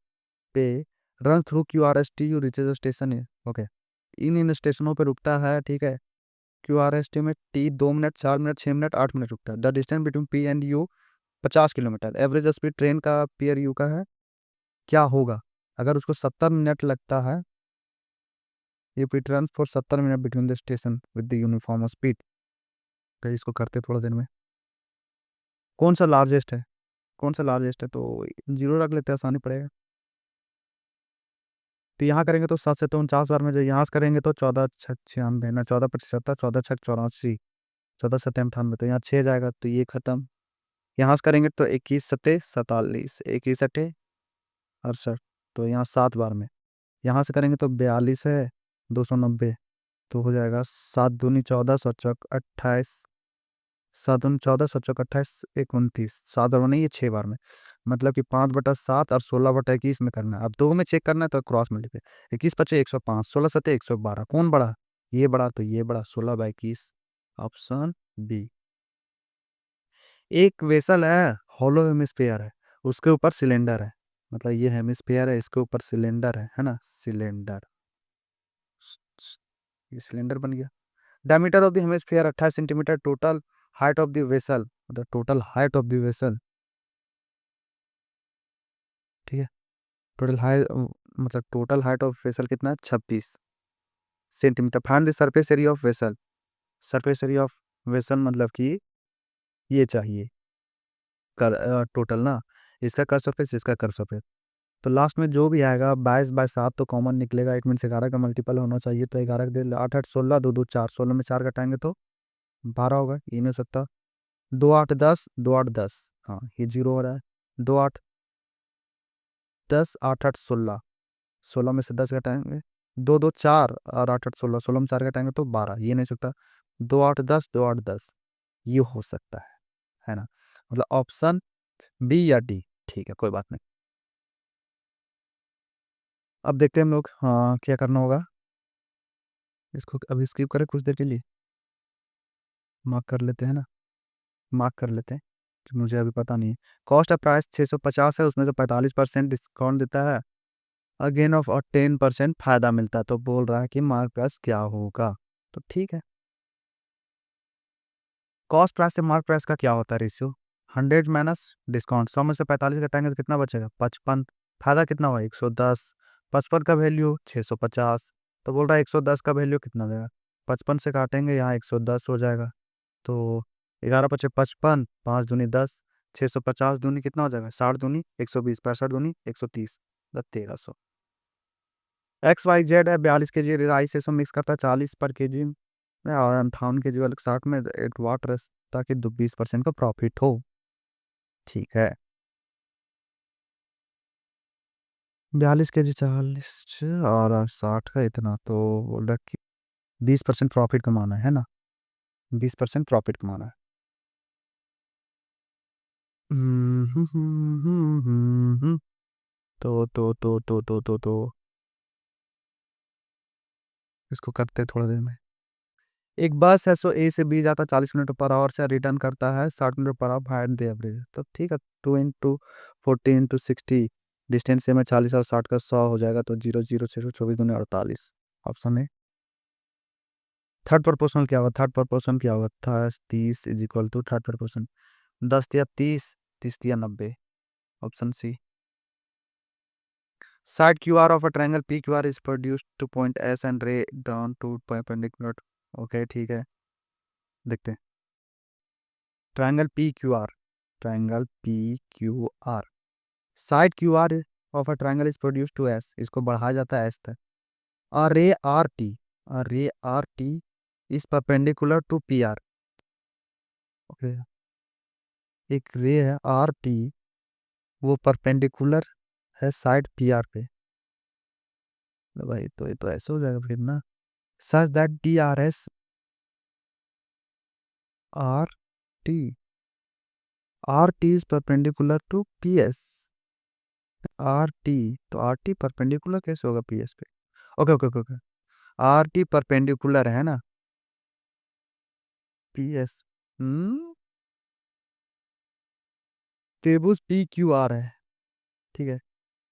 पे run through Q R S T U reaches station है, ओके। इन इन स्टेशनों पे रुकता है, ठीक है। क्यू आर एस टी में T 2 minute 4 minute 6 minute 8 minute रुकता है। The distance between P and U 50 kilometre. Average speed train का पी आर यू का है, क्या होगा अगर उसको 70 मिनट लगता है? If it run for 70 minute between the station with the uniform speed. तो इसको करते थोड़ा देर में। कौन सा लार्जेस्ट है? कौन सा लार्जेस्ट है? तो जीरो रख लेते हैं, आसानी पड़ेगा। तो यहाँ करेंगे तो 7 से तो 49 बार में, जो यहाँ से करेंगे तो 14 6 96 ना, 14 75 14 6 84, 14 7 98, तो यहाँ 6 जाएगा, तो ये खत्म। यहाँ से करेंगे तो 21 7 47, 21 8 68, तो यहाँ 7 बार में। यहाँ से करेंगे तो 42 है, 290, तो हो जाएगा 7 दूनी 14 सौ चौक 28, 7 दूनी 14 सौ चौक 28 29, 7 बार में नहीं, ये 6 बार में। मतलब कि 5/7 और 16/21 में करना है। अब दो में चेक करना है तो क्रॉस में लेते। 21 25 105, 16 7 112, कौन बड़ा? ये बड़ा, तो ये बड़ा 16/21, ऑप्शन बी। एक वेसल है, हॉलो हेमिस्फेयर है, उसके ऊपर सिलेंडर है। मतलब ये हेमिस्फेयर है, इसके ऊपर सिलेंडर है ना, सिलेंडर। ये सिलेंडर बन गया। Diameter of the hemisphere 28 centimetre. Total height of the vessel, मतलब total height of the vessel, ठीक है। टोटल हाइट, मतलब टोटल हाइट ऑफ वेसल कितना है? 26 centimetre. Find the surface area of vessel. Surface area of vessel मतलब कि ये चाहिए, कर टोटल ना, इसका कर सरफेस, इसका कर सरफेस। तो लास्ट में जो भी आएगा 22/7 तो कॉमन निकलेगा, इट मीन 11 का मल्टीपल होना चाहिए, तो 11 का दे 8 8 16 2 2 4, 16 में 4 घटाएंगे तो 12 होगा, ये नहीं हो सकता। 2 8 10, 2 8 10, हाँ ये जीरो हो रहा है। 2 8 10, 8 8 16, 16 में से 10 घटाएंगे, 2 2 4 और 8 8 16, 16 में 4 घटाएंगे तो 12, ये नहीं सकता। 2 8 10, 2 8 10, ये हो सकता है ना। मतलब ऑप्शन बी या डी, ठीक है, कोई बात नहीं। अब देखते हैं हम लोग, हाँ क्या करना होगा। इसको अभी स्किप करें कुछ देर के लिए, मार्क कर लेते हैं ना, मार्क कर लेते हैं, कि मुझे अभी पता नहीं है। कॉस्ट ऑफ प्राइस 650 है, उसमें से 45% डिस्काउंट देता है, अगेन ऑफ और 10% फायदा मिलता है, तो बोल रहा है कि मार्क प्राइस क्या होगा। तो ठीक है, कॉस्ट प्राइस से मार्क प्राइस का क्या होता है रेशियो? 100 माइनस डिस्काउंट, 100 में से 45 घटाएंगे तो कितना बचेगा? 55। फायदा कितना हुआ? 110। 55 का वैल्यू 650, तो बोल रहा है 110 का वैल्यू कितना देगा? 55 से काटेंगे, यहाँ 110 हो जाएगा, तो 11 × 55, 5 दूनी 10, 650 दूनी कितना हो जाएगा? 60 दूनी 120, 65 दूनी 130, 1300। XYZ है, 42 kg राइस से मिक्स करता है 40 पर kg में, और 58 kg वाले 60 में, एट वाट रस, ताकि 20% का प्रॉफिट हो, ठीक है। 42 kg 40 और 60 का इतना, तो बोल रहा कि 20% प्रॉफिट कमाना है ना, 20% प्रॉफिट कमाना है। हम्म, हम्म, हम्म, हम्म, तो इसको करते थोड़ा देर में। एक बस है, सो ए से बी जाता है 40 किलोमीटर पर आवर से, रिटर्न करता है 60 kilometre per hour, find the average. तो ठीक है, 2 × 40 × 60, डिस्टेंस से में 40 और 60 का 100 हो जाएगा, तो 0 0 6 24 × 48, ऑप्शन है। थर्ड प्रपोर्शनल क्या होगा? थर्ड प्रपोर्शन क्या होगा? था 30 is equal to third proportion 10 या 30, 30 या 90, option C. Side Q R of a triangle P Q R is produced to point S and ray down to perpendicular. Okay ठीक है, देखते हैं। Triangle P Q R, triangle P Q R, side Q R of a triangle is produced to S, इसको बढ़ाया जाता है एस तक। और रे आर टी, और ray R T is perpendicular to P R. Okay, एक रे है आर टी, वो परपेंडिकुलर है साइड पी आर पे। तो भाई तो ये तो ऐसे हो जाएगा फिर ना, such that D R S R T, R T is perpendicular to P S. R T, तो आर टी परपेंडिकुलर कैसे होगा पी एस पे? Okay okay okay okay, R T perpendicular है ना पी एस। त्रिभुज पी क्यू आर है, ठीक है।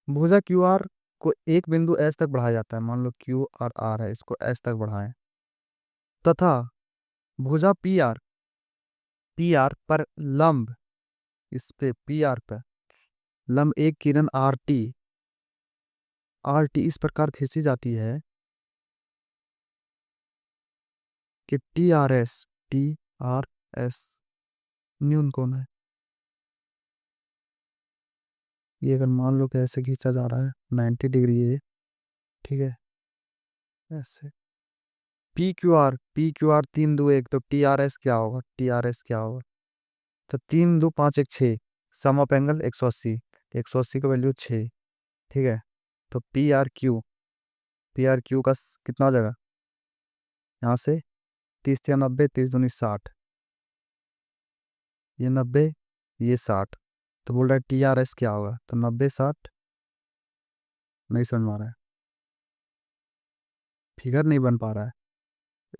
भुजा क्यू आर को एक बिंदु एस तक बढ़ाया जाता है, मान लो क्यू आर आर है, इसको एस तक बढ़ाएं, तथा भुजा पी आर पर लंब, इस पे पी आर पर लंब एक किरण आर टी इस प्रकार खींची जाती है कि टी आर एस न्यून कोण है। ये अगर मान लो कि ऐसे खींचा जा रहा है 90 डिग्री है, ठीक है, ऐसे पी क्यू आर 3 2 1, तो टी आर एस क्या होगा? टी आर एस क्या होगा? तो 3 2 5 1 6, सम ऑफ एंगल 180, 180 का वैल्यू 6, ठीक है। तो पी आर क्यू का कितना हो जाएगा यहाँ से? 30 या 90, 30 दूनी 60, ये 90, ये 60, तो बोल रहा है टी आर एस क्या होगा? तो 90 60, नहीं समझ में आ रहा है, फिगर नहीं बन पा रहा है,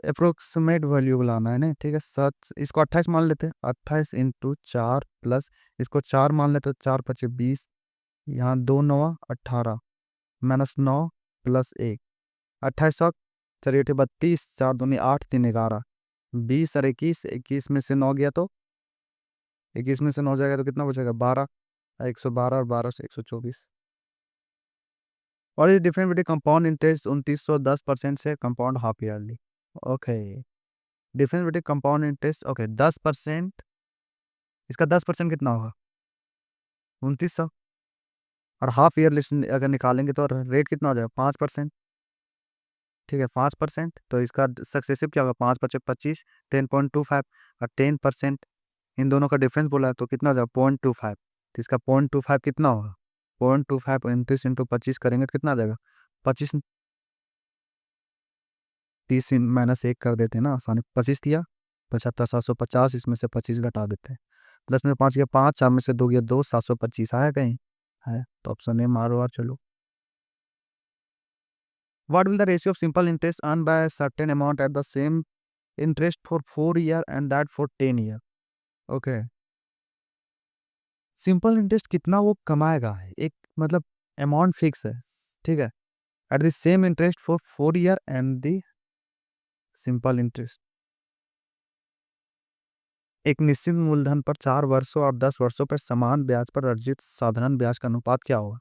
अप्रोक्सीमेट वैल्यू बुलाना है ना, ठीक है। सच इसको 28 मान लेते हैं, 28 × 4 प्लस इसको 4 मान लेते, 4 × 5 = 20, यहाँ 2 9 18, -9 प्लस 1, 2800, चलिए ठीक, 32, 4 दूनी 8, 3 11, 20 और 21, 21 में से 9 गया तो 21 में से 9 जाएगा तो कितना बचेगा? 12, 112, और 12 से 124। और ये डिफरेंस बिटवीन कंपाउंड इंटरेस्ट 2910% से compound half yearly. Okay, difference between compound interest, okay 10%, इसका 10% कितना होगा? 2900, और हाफ ईयरली अगर निकालेंगे तो रेट कितना हो जाएगा? 5%, ठीक है 5%, तो इसका सक्सेसिव क्या होगा? 5 × 5 = 25, 10.25, और 10% इन दोनों का डिफरेंस बोला है, तो कितना हो जाएगा? 0.25, तो इसका 0.25 कितना होगा? 0.25 29 × 25 करेंगे तो कितना आ जाएगा? 25, 30 -1 कर देते हैं ना आसानी, 25 दिया, 75 750, इसमें से 25 घटा देते हैं, 10 में 5 गया 5, 4 में से 2 गया 2, 725 आया कहीं? है, तो ऑप्शन ए मारो और चलो। What will the ratio of simple interest earned by a certain amount at the same interest for 4 year and that for 10 year? Okay. Simple interest कितना वो कमाएगा, एक मतलब अमाउंट फिक्स है, ठीक है, at the same interest for 4 year and the simple interest, एक निश्चित मूलधन पर 4 वर्षों और 10 वर्षों पर समान ब्याज पर अर्जित साधारण ब्याज का अनुपात क्या होगा?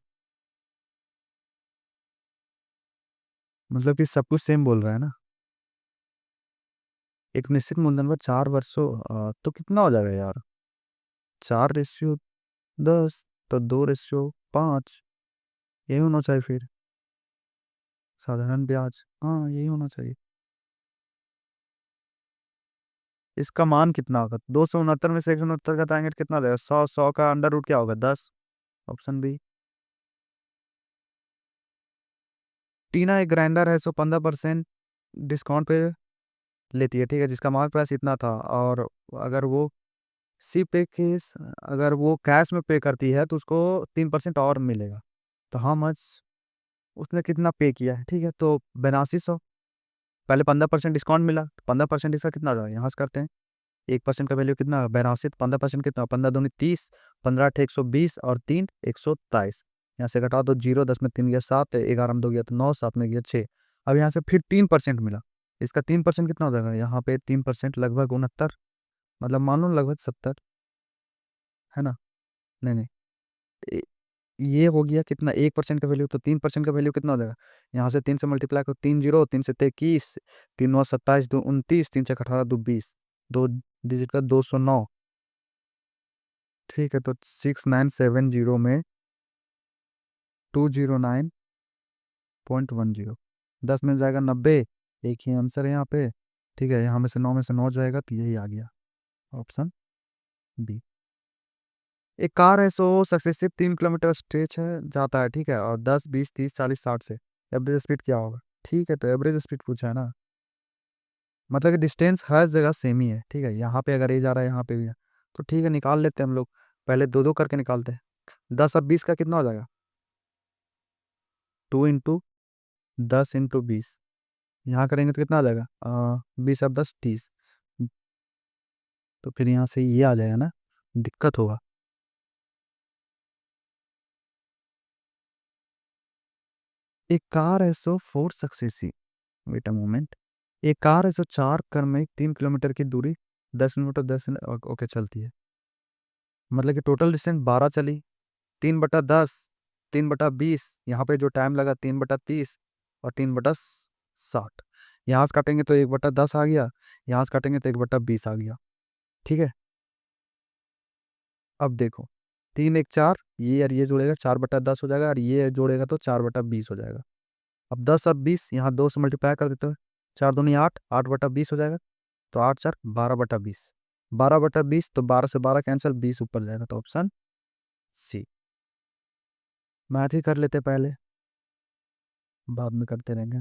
मतलब कि सब कुछ सेम बोल रहा है ना। एक निश्चित मूलधन पर 4 वर्षों, तो कितना हो जाएगा यार? 4:10, तो 2:5, यही होना चाहिए फिर, साधारण ब्याज, हाँ यही होना चाहिए। इसका मान कितना होगा? 269 में से 169 का टारगेट कितना देगा? 100 का अंडर रूट क्या होगा? 10, ऑप्शन बी। टीना एक ग्राइंडर है, सो 15% डिस्काउंट पे लेती है, ठीक है, जिसका मार्क प्राइस इतना था, और अगर वो सी पे के अगर वो कैश में पे करती है तो उसको 3% और मिलेगा। तो हाँ मच उसने कितना पे किया है, ठीक है, तो 8200, पहले 15% डिस्काउंट मिला, 15% इसका कितना आ जाएगा, यहाँ से करते हैं। 1% का वैल्यू कितना, 82, 15% कितना, 15 दूनी 30, 15 8 120 और 3 127। यहाँ से घटा दो जीरो, 10 में 3 गया 7, 11 में 2 गया तो 9, 7 में गया 6। अब यहाँ से फिर 3% मिला, इसका 3% कितना हो जाएगा, यहाँ पे 3% लगभग 69, मतलब मान लो लगभग 70, है ना। नहीं नहीं, ए- ये हो गया कितना, 1% का वैल्यू, तो 3% का वैल्यू कितना हो जाएगा, यहाँ से 3 से मल्टीप्लाई करो, 3 0, 3 से 21, 3 9 27, 2 29, 3 6 18 2 20, 2 डिजिट का 209। ठीक है, तो 6970 में 209.10, 10 मिल जाएगा 90, एक ही आंसर है यहाँ पे। ठीक है, यहाँ में से 9 जाएगा तो यही आ गया, ऑप्शन बी। एक कार है, सो सक्सेसिव 3 किलोमीटर स्ट्रेच है जाता है, ठीक है, और 10 20 30 40 60 से, एवरेज स्पीड क्या होगा। ठीक है, तो एवरेज स्पीड पूछा है ना, मतलब कि डिस्टेंस हर जगह सेम ही है, ठीक है, यहाँ पे अगर ये जा रहा है यहाँ पे भी है, तो ठीक है निकाल लेते हैं हम लोग। पहले दो दो करके निकालते हैं। 10 और 20 का कितना हो जाएगा, 2 × 10 × 20, यहाँ करेंगे तो कितना आ जाएगा, 20 और 10 30, तो फिर यहाँ से ये आ जाएगा ना, दिक्कत होगा। एक कार है so four successive, wait a moment, एक कार है सो 4 में 3 किलोमीटर की दूरी 10 मिनट और 10 मिनट ओके चलती है, मतलब कि टोटल डिस्टेंस 12 चली, 3/10, 3/20, यहाँ पे जो टाइम लगा 3/30 और 3/60। यहाँ से काटेंगे तो 1/10 आ गया, यहाँ से काटेंगे तो 1/20 आ गया। ठीक है, अब देखो, 3 1 4, ये और ये जोड़ेगा 4/10 हो जाएगा, और ये जोड़ेगा तो 4/20 हो जाएगा। अब 10 और 20 यहाँ 2 से मल्टीप्लाई कर देते हैं, 4 दूनी 8, 8/20 हो जाएगा, तो 8 4 12/20, 12/20, तो 12 से 12 कैंसिल, 20 ऊपर जाएगा, तो ऑप्शन सी। मैथ ही कर लेते पहले, बाद में करते रहेंगे।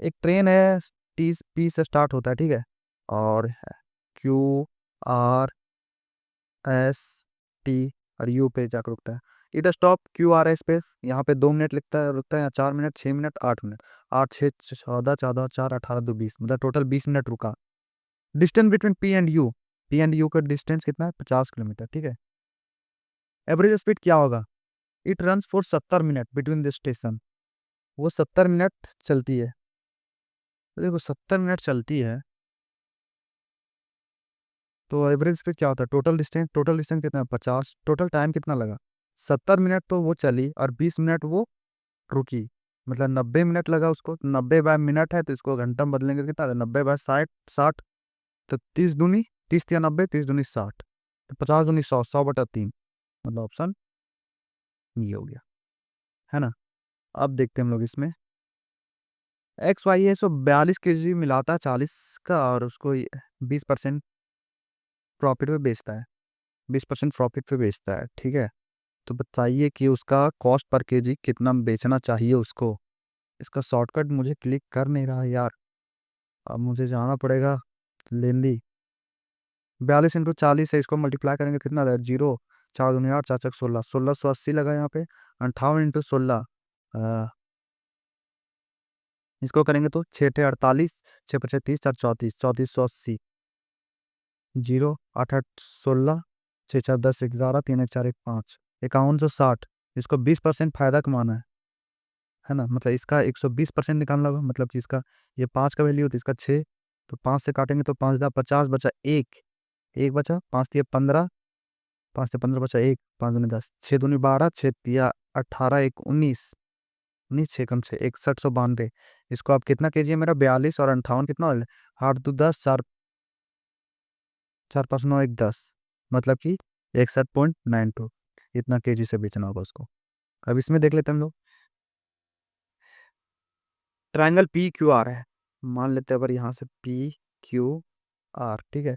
एक ट्रेन है, टी पी से स्टार्ट होता है, ठीक है, और QRS T और यू पे जाकर रुकता है। इट स्टॉप QRS पे, यहाँ पे 2 मिनट लिखता है, रुकता है, यहाँ 4 मिनट, 6 मिनट, 8 मिनट, 8 6 14 14 4 18 2 20, मतलब टोटल 20 मिनट रुका। Distance between P and you का डिस्टेंस कितना है, 50 किलोमीटर, ठीक है। एवरेज स्पीड क्या होगा, it run for 70 minute between the station, वो 70 मिनट चलती है। तो देखो 70 मिनट चलती है, तो एवरेज स्पीड क्या होता है, टोटल डिस्टेंस कितना है, 50, टोटल टाइम कितना लगा, 70 मिनट तो वो चली और 20 मिनट वो रुकी, मतलब 90 मिनट लगा उसको, 90/मिनट है तो इसको घंटा में बदलेंगे तो कितना, 90/60, 60, तो 30 या 90, 30 दूनी 60, तो 50 दूनी 100, 100/3, मतलब ऑप्शन ये हो गया, है ना। अब देखते हैं हम लोग इसमें, एक्स वाई है, सो 42 kg मिलाता है 40 का, और उसको 20% प्रॉफिट पे बेचता है, 20% प्रॉफिट पे बेचता है, ठीक है। तो बताइए कि उसका कॉस्ट पर केजी कितना बेचना चाहिए उसको। इसका शॉर्टकट मुझे क्लिक कर नहीं रहा यार, अब मुझे जाना पड़ेगा लेंदी। 42 × 40 है, इसको मल्टीप्लाई करेंगे कितना आ जाएगा, जीरो, 4 दूनी 8, 4 6 16, 1680 लगा यहाँ पे, 58 × 16, इसको करेंगे तो 6 6 48, 6 5 30, 4 34, 3480, जीरो, 8 8 16, 6 4 10 11, 3 1 4 1 5, 5160, इसको 20% फायदा कमाना है ना, मतलब इसका 120% निकालना होगा, मतलब कि इसका ये 5 का वैल्यू तो इसका 6, तो 5 से काटेंगे तो 5 × 10 = 50, बचा एक, एक बचा, 5 × 3 = 15, 5 से 15 बचा एक, 5 दूनी 10, 6 दूनी 12, 6 तिया 18, एक 19, 19 6 × 6 6192, इसको आप कितना केजी है मेरा, 42, और 58 कितना हो, 8 2 10, 4 4 5 9 1 10, मतलब कि 61.92, इतना केजी से बेचना होगा उसको। अब इसमें देख लेते हैं हम लोग, ट्रायंगल PQR है, मान लेते हैं अगर यहाँ से PQR, ठीक है,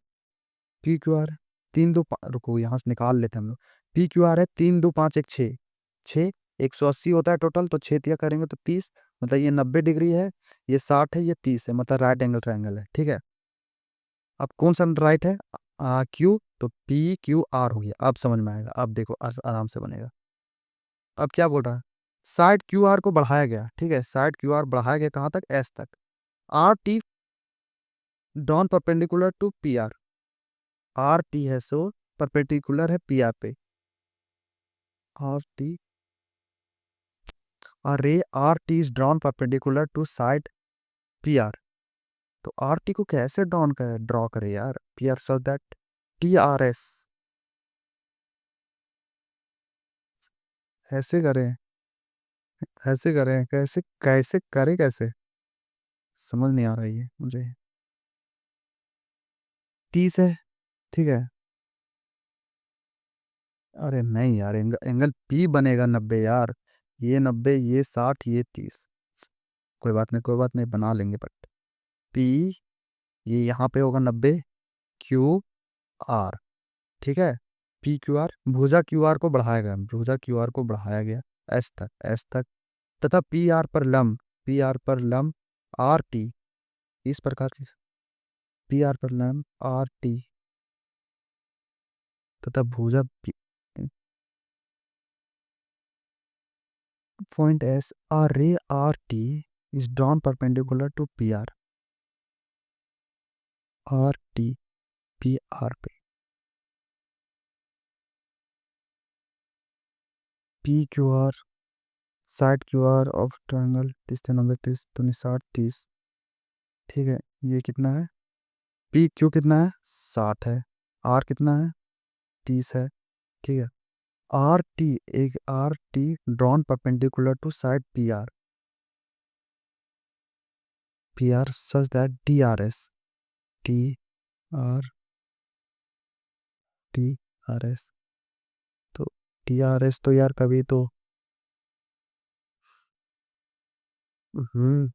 PQR 3 2 5, रुको यहाँ से निकाल लेते हैं हम लोग। PQR है 3 2 5 1 6, 6 180 होता है टोटल, तो 6 तिया करेंगे तो 30, मतलब ये 90 डिग्री है, ये 60 है, ये 30 है, मतलब राइट एंगल ट्रायंगल है, ठीक है। अब कौन सा राइट है, क्यू, तो PQR हो गया, अब समझ में आएगा, अब देखो आराम से बनेगा। अब क्या बोल रहा है, साइड क्यू आर को बढ़ाया गया, ठीक है, साइड क्यू आर बढ़ाया गया कहाँ तक, एस तक, R T drawn perpendicular to P R. R T है सो परपेंडिकुलर है पी आर पे। R T ray R T is drawn perpendicular to side P R. तो आर टी को कैसे ड्रॉ करे यार, P R so that T R S ऐसे करें, ऐसे करें कैसे, कैसे करे कैसे, समझ नहीं आ रहा ये मुझे। 30 है, ठीक है। अरे नहीं यार, एंगल पी बनेगा 90 यार। ये 90, ये 60, ये 30। कोई बात नहीं, कोई बात नहीं, बना लेंगे बट पी, ये यहाँ पे होगा 90, क्यू आर, ठीक है। पी क्यू आर, भुजा क्यू आर को बढ़ाया गया, भुजा क्यू आर को बढ़ाया गया एस तक, एस तक। तथा पी आर पर लंब, पी आर पर लंब आर टी, इस प्रकार की पी आर पर लंब आर टी तथा भुजा point S R ray R T is drawn perpendicular to P R. R T P R पे P Q R, side Q R of triangle 30 90 30 19 60 30, ठीक है। ये कितना है, पी क्यू कितना है, 60 है। आर कितना है, 30 है, ठीक है। आर टी, एक R T drawn perpendicular to side P R such that T R S, T R, T R S, तो टी आर एस तो यार कभी तो, हम्म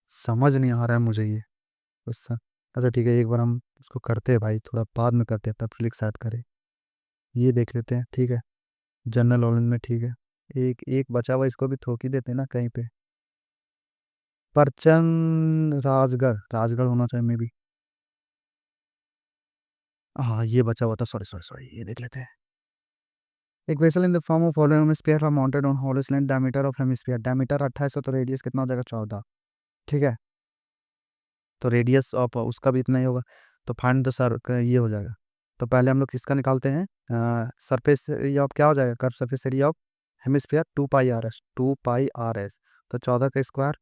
समझ नहीं आ रहा है मुझे ये क्वेश्चन। अच्छा ठीक है, एक बार हम इसको करते हैं भाई, थोड़ा बाद में करते हैं, तब फ्लिक शायद करें। ये देख लेते हैं, ठीक है। जनरल नॉलेज में, ठीक है। एक एक बचा हुआ, इसको भी थोक ही देते हैं ना कहीं पे। परचन, राजगढ़, राजगढ़ होना चाहिए मे भी। हाँ ये बचा हुआ था, सॉरी सॉरी सॉरी, ये देख लेते हैं। एक vessel in the form of hollow hemisphere are mounted on hollow cylinder, diameter of hemisphere, diameter 28 है तो रेडियस कितना हो जाएगा, 14, ठीक है। तो रेडियस ऑफ उसका भी इतना ही होगा। तो फाइंड द सर ये हो जाएगा। तो पहले हम लोग किसका निकालते हैं, सरफेस एरिया ऑफ क्या हो जाएगा, curve surface area of hemisphere 2 pi R S, 2 pi are S. तो 14 का स्क्वायर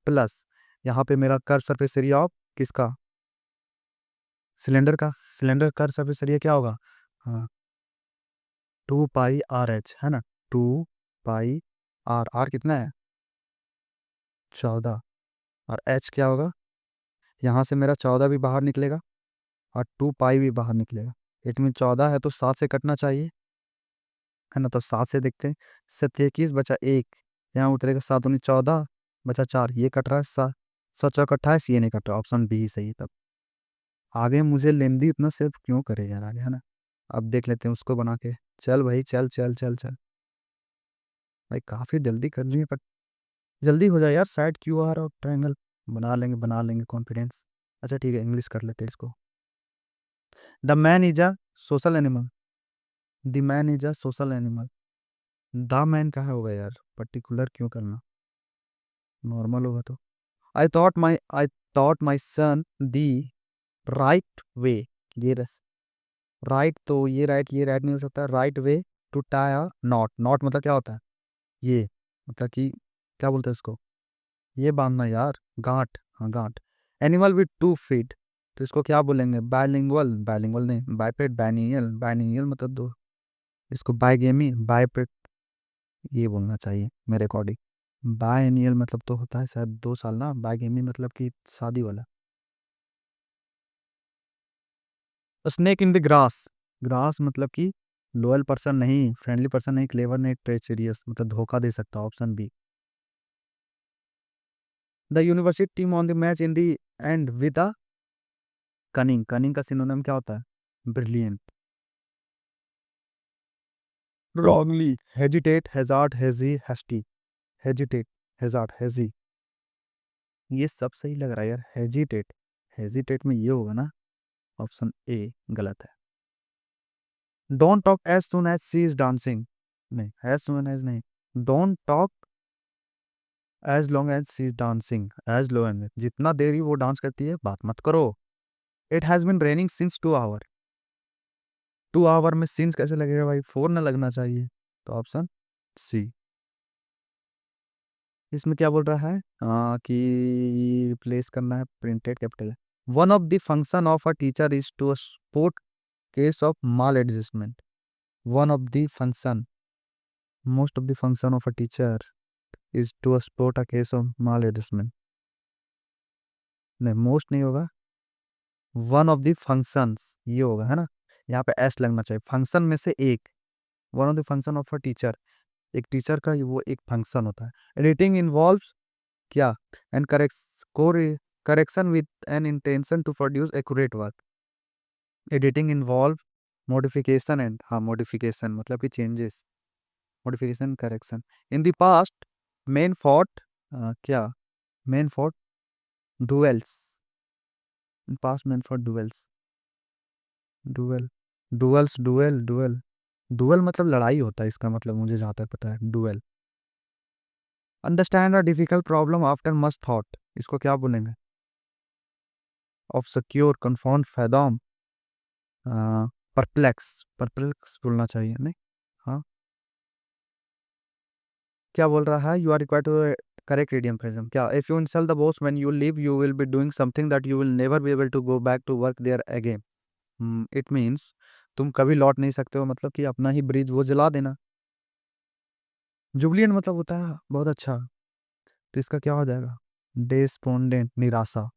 प्लस यहाँ पे मेरा कर्व सरफेस एरिया ऑफ किसका, सिलेंडर का, सिलेंडर कर्व सरफेस एरिया क्या होगा, हाँ 2 पाई आर एच है ना। 2 पाई आर कितना है, 14। और एच क्या होगा, यहाँ से मेरा 14 भी बाहर निकलेगा और 2 पाई भी बाहर निकलेगा। इट मीन 14 है तो 7 से कटना चाहिए, है ना। तो 7 से देखते हैं, 7 21 बचा एक, यहाँ उतरेगा 7 19 14, बचा 4, ये कट रहा है। 7 7 चौक 28, ये नहीं कट रहा, ऑप्शन बी ही सही है तब। आगे मुझे लेंदी उतना सिर्फ क्यों करे यार आगे, है ना। अब देख लेते हैं उसको बना के। चल भाई, चल चल चल चल भाई, काफी जल्दी कर रही है पर जल्दी हो जाए यार, साइड क्यू आर और ट्रायंगल बना लेंगे, बना लेंगे, कॉन्फिडेंस। अच्छा ठीक है, इंग्लिश कर लेते हैं इसको। The man is a social animal, the man is a social animal. The man कहा होगा यार, पर्टिकुलर क्यों करना, नॉर्मल होगा तो। I thought my sun the right way, ये रस राइट, तो ये राइट नहीं हो सकता, right way to tie a knot, knot मतलब क्या होता है, ये मतलब कि क्या बोलते हैं उसको, ये बांधना यार, गांठ, हाँ गांठ। एनिमल विथ 2 फीट, तो इसको क्या बोलेंगे, बायलिंगुअल, बायलिंगुअल नहीं, बाइपेट, बाइनियल, बाइनियल मतलब दो। इसको बाइगेमी, बाइपेट, ये बोलना चाहिए मेरे अकॉर्डिंग। बायनियल मतलब तो होता है शायद 2 साल ना, बाइगेमी मतलब कि शादी वाला। Snake in the grass, grass मतलब कि लोयल पर्सन नहीं, फ्रेंडली पर्सन नहीं, क्लेवर नहीं, ट्रेचरियस मतलब धोखा दे सकता, option B. The university team on the match in the end with a cunning, cunning का सिनोनिम क्या होता है, brilliant. Wrongly, hesitate, hazard, hazy, hasty, hesitate, hazard, hazy, ये सब सही लग रहा है यार, हेजिटेट, हेजिटेट में ये होगा ना, ऑप्शन ए गलत है। Don't talk as soon as she is dancing, नहीं एज सुन एज नहीं, don't talk as long as she is dancing, as long जितना देरी वो डांस करती है बात मत करो। It has been raining since 2 hour. 2 hour में सिंस कैसे लगेगा भाई, फोर ना लगना चाहिए। तो ऑप्शन सी। इसमें क्या बोल रहा है, कि रिप्लेस करना है, प्रिंटेड कैपिटल है। One of the function of a teacher is to support case of maladjustment. One of the function, most of the function of a teacher is to support a case of maladjustment. नहीं, मोस्ट नहीं होगा, वन ऑफ द फंक्शंस ये होगा, है ना। यहाँ पे एस लगना चाहिए, फंक्शन में से एक। One of the function of a teacher, एक टीचर का वो एक फंक्शन होता है। एडिटिंग इन्वॉल्व्स क्या, and correction with an intention to produce accurate work. Editing involve modification and, हाँ मॉडिफिकेशन मतलब कि changes, modification correction. In the past men fought, क्या, men fought duels. In past men fought duels, duel, duels, duel, duel, duel मतलब लड़ाई होता है इसका मतलब, मुझे जहाँ तक पता है duel. Understand a difficult problem after much thought, इसको क्या बोलेंगे, obscure, confound, fathom, perplex, perplex बोलना चाहिए नहीं। हाँ, क्या बोल रहा है, you are required to correct idiom फ्रेजम। क्या, if you insult the boss when you leave you will be doing something that you will never be able to go back to work there again. It means तुम कभी लौट नहीं सकते हो, मतलब कि अपना ही ब्रिज वो जला देना। जुबिलियंट मतलब होता है बहुत अच्छा, तो इसका क्या हो जाएगा, डेस्पोंडेंट, निराशा,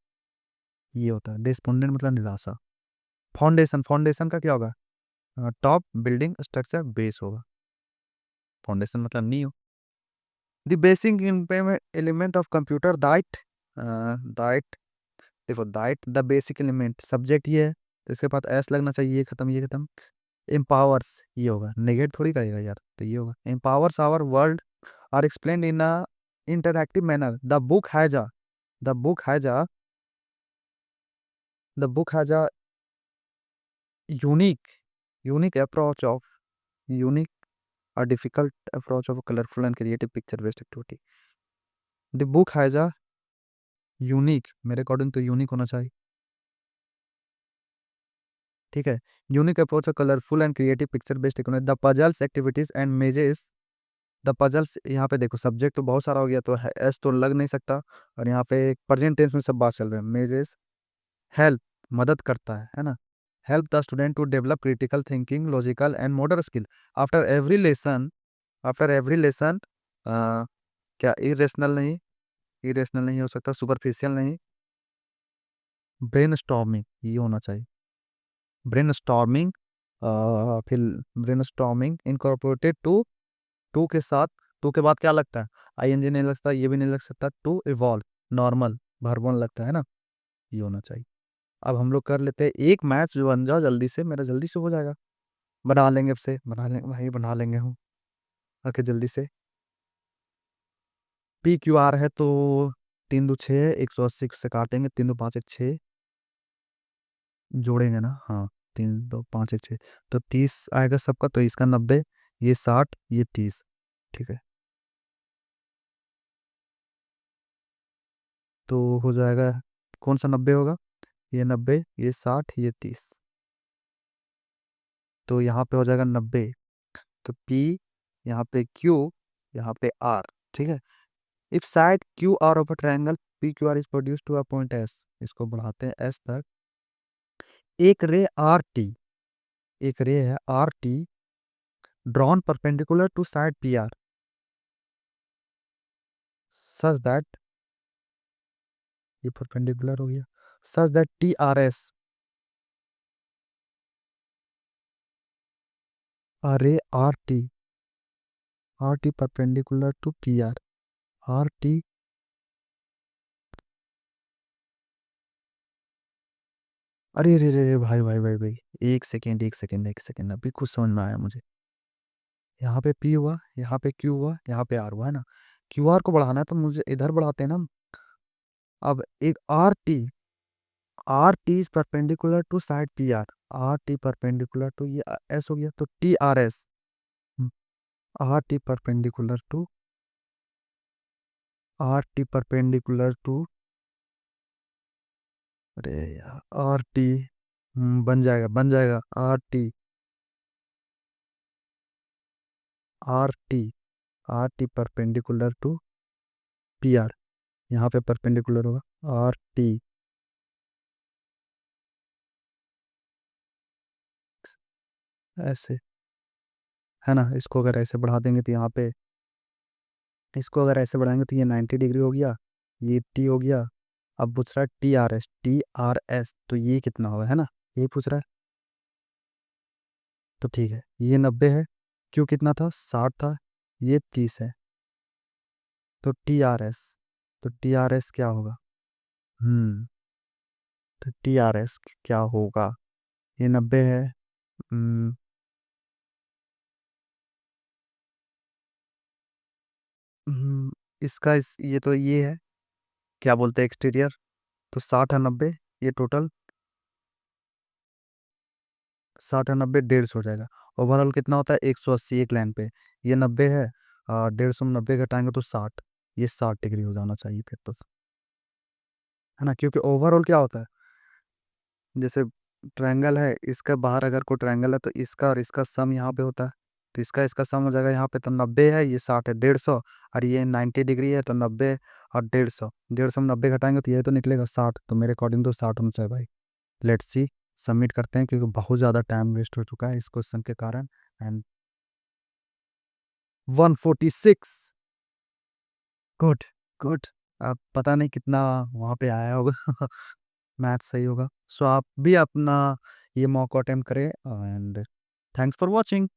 ये होता है डेस्पोंडेंट मतलब निराशा। फाउंडेशन, फाउंडेशन का क्या होगा, टॉप, बिल्डिंग, स्ट्रक्चर, बेस होगा। फाउंडेशन मतलब नींव। The basic element of computer, that, that, देखो that the basic element, subject ये है तो इसके बाद एस लगना चाहिए, ये खत्म, ये खत्म। एम्पावर्स ये होगा, नेगेट थोड़ी करेगा यार, तो ये होगा empowers our world are explain in a interactive manner. The book has a the book has a unique, unique approach of, unique a difficult approach of a colorful and creative picture based activity. The book has a unique, मेरे अकॉर्डिंग तो यूनिक होना चाहिए, ठीक है। Unique approach of colourful and creative picture based activity, the puzzles activities and mazes. The puzzles, यहाँ पे देखो सब्जेक्ट तो बहुत सारा हो गया तो एस तो लग नहीं सकता, और यहाँ पे प्रेजेंट टेंस में सब बात चल रहा है। मेजेस हेल्प, मदद करता है ना। Help the student to develop critical thinking, logical and motor skill. After every lesson, after every lesson, क्या इरेशनल नहीं, इरेशनल नहीं हो सकता, सुपरफिशियल नहीं, ब्रेन स्टॉर्मिंग ये होना चाहिए, ब्रेन स्टॉर्मिंग। फिर brainstorming incorporated to, to के साथ, टू के बाद क्या लगता है, आईएनजी नहीं लग सकता, ये भी नहीं लग सकता, टू इवॉल्व, नॉर्मल वर्बोन लगता है ना, ये होना चाहिए। अब हम लोग कर लेते हैं एक मैच जो बन जाओ जल्दी से, मेरा जल्दी से हो जाएगा, बना लेंगे, अब से बना लेंगे भाई, बना लेंगे हम, ओके जल्दी से। पी क्यू आर है तो 3 2 6, 180 से काटेंगे, 3 2 5 1 6, जोड़ेंगे ना, हाँ 3 2 5 1 6, तो 30 आएगा सबका, तो इसका 90, ये 60, ये 30, ठीक है। तो हो जाएगा, कौन सा 90 होगा, ये 90, ये 60, ये 30, तो यहाँ पे हो जाएगा 90। तो P, यहाँ पे Q, यहाँ पे R, ठीक है। If side Q R of a triangle P Q R is produce to a point S, इसको बढ़ाते हैं एस तक। एक रे आर टी, एक रे है R T, drawn perpendicular to side P R, such that, ये परपेंडिकुलर हो गया, such that T R S, अरे R T perpendicular to P R, R T, अरे रे रे रे भाई भाई भाई भाई, एक सेकेंड, एक सेकेंड, एक सेकेंड, अभी कुछ समझ में आया मुझे। यहाँ पे पी हुआ, यहाँ पे क्यू हुआ, यहाँ पे आर हुआ, है ना। क्यू आर को बढ़ाना है तो मुझे इधर बढ़ाते हैं ना हम। अब एक R T is perpendicular to side P R, R T perpendicular to, ये एस हो गया तो T R S, R T perpendicular to, R T perpendicular to, अरे यार आर टी, बन जाएगा बन जाएगा, R T R T perpendicular to P R, यहाँ पे परपेंडिकुलर होगा आर टी, ऐसे, है ना। इसको अगर ऐसे बढ़ा देंगे तो यहाँ पे, इसको अगर ऐसे बढ़ाएंगे तो ये 90 डिग्री हो गया, ये टी हो गया। अब पूछ रहा है टी आर एस, तो ये कितना होगा, है ना, यही पूछ रहा है। तो ठीक है, ये 90 है, क्यों कितना था, 60 था, ये 30 है। तो टी आर एस क्या होगा, हम्म तो टी आर एस क्या होगा, ये 90 है। हम्म, इसका ये तो ये है, क्या बोलते हैं, एक्सटीरियर। तो 60 है 90, ये टोटल 60 है 90, 150 हो जाएगा। ओवरऑल कितना होता है, 180 एक लाइन पे, ये 90 है, 150 में 90 घटाएंगे तो 60, ये 60 डिग्री हो जाना चाहिए फिर तो, है ना। क्योंकि ओवरऑल क्या होता है, जैसे ट्रायंगल है, इसका बाहर अगर कोई ट्रायंगल है तो इसका और इसका सम यहाँ पे होता है, तो इसका इसका सम हो जाएगा यहाँ पे, तो 90 है, ये 60 है, 150, और ये 90 डिग्री है, तो 90 और 150, 150 में 90 घटाएंगे तो ये तो निकलेगा 60, तो मेरे अकॉर्डिंग तो 60 होना चाहिए भाई। लेट्स सी, सबमिट करते हैं क्योंकि बहुत ज़्यादा टाइम वेस्ट हो चुका है इस क्वेश्चन के कारण। And 146, good, good. अब पता नहीं कितना वहाँ पे आया होगा, मैथ सही होगा। सो आप भी अपना ये मॉक अटेम्प्ट करें, एंड थैंक्स फॉर वॉचिंग।